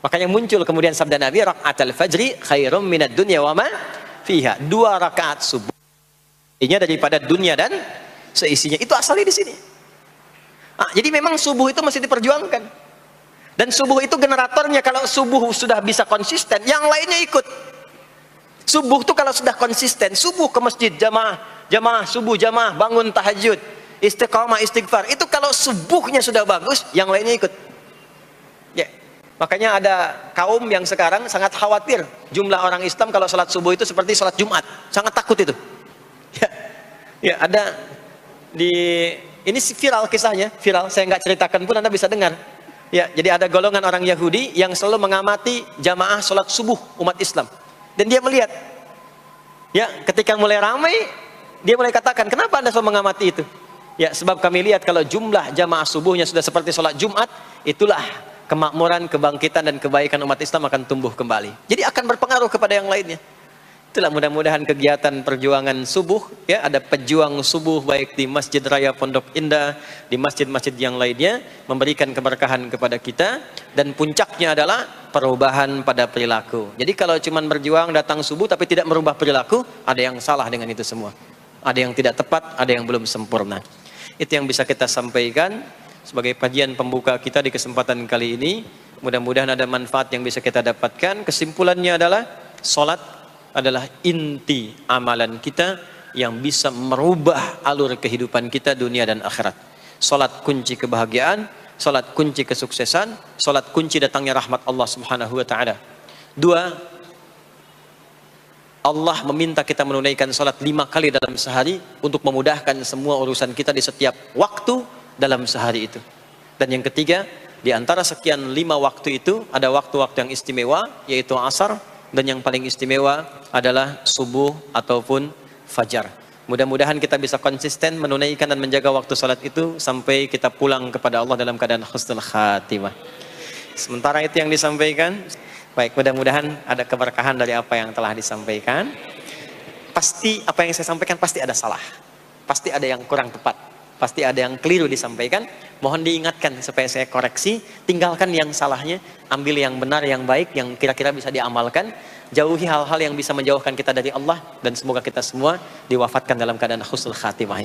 Makanya muncul kemudian sabda Nabi, raka'atul fajri khairum minad dunya wa ma fiha. 2 rakaat subuh ini daripada dunia dan seisinya. Itu asalnya di sini. Jadi memang subuh itu masih diperjuangkan. Dan subuh itu generatornya, kalau subuh sudah bisa konsisten, yang lainnya ikut. Subuh itu kalau sudah konsisten, subuh ke masjid jamaah subuh jamaah, bangun tahajud, istiqamah, istighfar. Itu kalau subuhnya sudah bagus, yang lainnya ikut. Ya. Makanya ada kaum yang sekarang sangat khawatir jumlah orang Islam kalau sholat subuh itu seperti sholat Jumat. Sangat takut itu. Ya, ada ini viral kisahnya, viral. Saya nggak ceritakan pun Anda bisa dengar. Ya, jadi ada golongan orang Yahudi yang selalu mengamati jamaah sholat subuh umat Islam. Dan dia melihat, ya, ketika mulai ramai, dia mulai katakan, kenapa Anda selalu mengamati itu? Ya, sebab kami lihat kalau jumlah jamaah subuhnya sudah seperti sholat Jumat, itulah kemakmuran, kebangkitan dan kebaikan umat Islam akan tumbuh kembali. Jadi akan berpengaruh kepada yang lainnya. Itulah mudah-mudahan kegiatan perjuangan subuh, ya, ada pejuang subuh baik di Masjid Raya Pondok Indah, di masjid-masjid yang lainnya, memberikan keberkahan kepada kita, dan puncaknya adalah perubahan pada perilaku. Jadi kalau cuma berjuang datang subuh tapi tidak merubah perilaku, ada yang salah dengan itu semua. Ada yang tidak tepat, ada yang belum sempurna. Itu yang bisa kita sampaikan sebagai kajian pembuka kita di kesempatan kali ini. Mudah-mudahan ada manfaat yang bisa kita dapatkan. Kesimpulannya adalah salat adalah inti amalan kita yang bisa merubah alur kehidupan kita dunia dan akhirat. Salat kunci kebahagiaan, salat kunci kesuksesan, salat kunci datangnya rahmat Allah Subhanahu wa taala. 2, Allah meminta kita menunaikan salat 5 kali dalam sehari untuk memudahkan semua urusan kita di setiap waktu dalam sehari itu. Dan yang ketiga, di antara sekian 5 waktu itu ada waktu-waktu yang istimewa, yaitu asar, dan yang paling istimewa adalah subuh ataupun fajar. Mudah-mudahan kita bisa konsisten menunaikan dan menjaga waktu salat itu sampai kita pulang kepada Allah dalam keadaan husnul khatimah. Sementara itu yang disampaikan. Baik, mudah-mudahan ada keberkahan dari apa yang telah disampaikan. Pasti apa yang saya sampaikan pasti ada salah. Pasti ada yang kurang tepat. Pasti ada yang keliru disampaikan. Mohon diingatkan supaya saya koreksi. Tinggalkan yang salahnya, ambil yang benar, yang baik, yang kira-kira bisa diamalkan. Jauhi hal-hal yang bisa menjauhkan kita dari Allah. Dan semoga kita semua diwafatkan dalam keadaan husnul khatimah.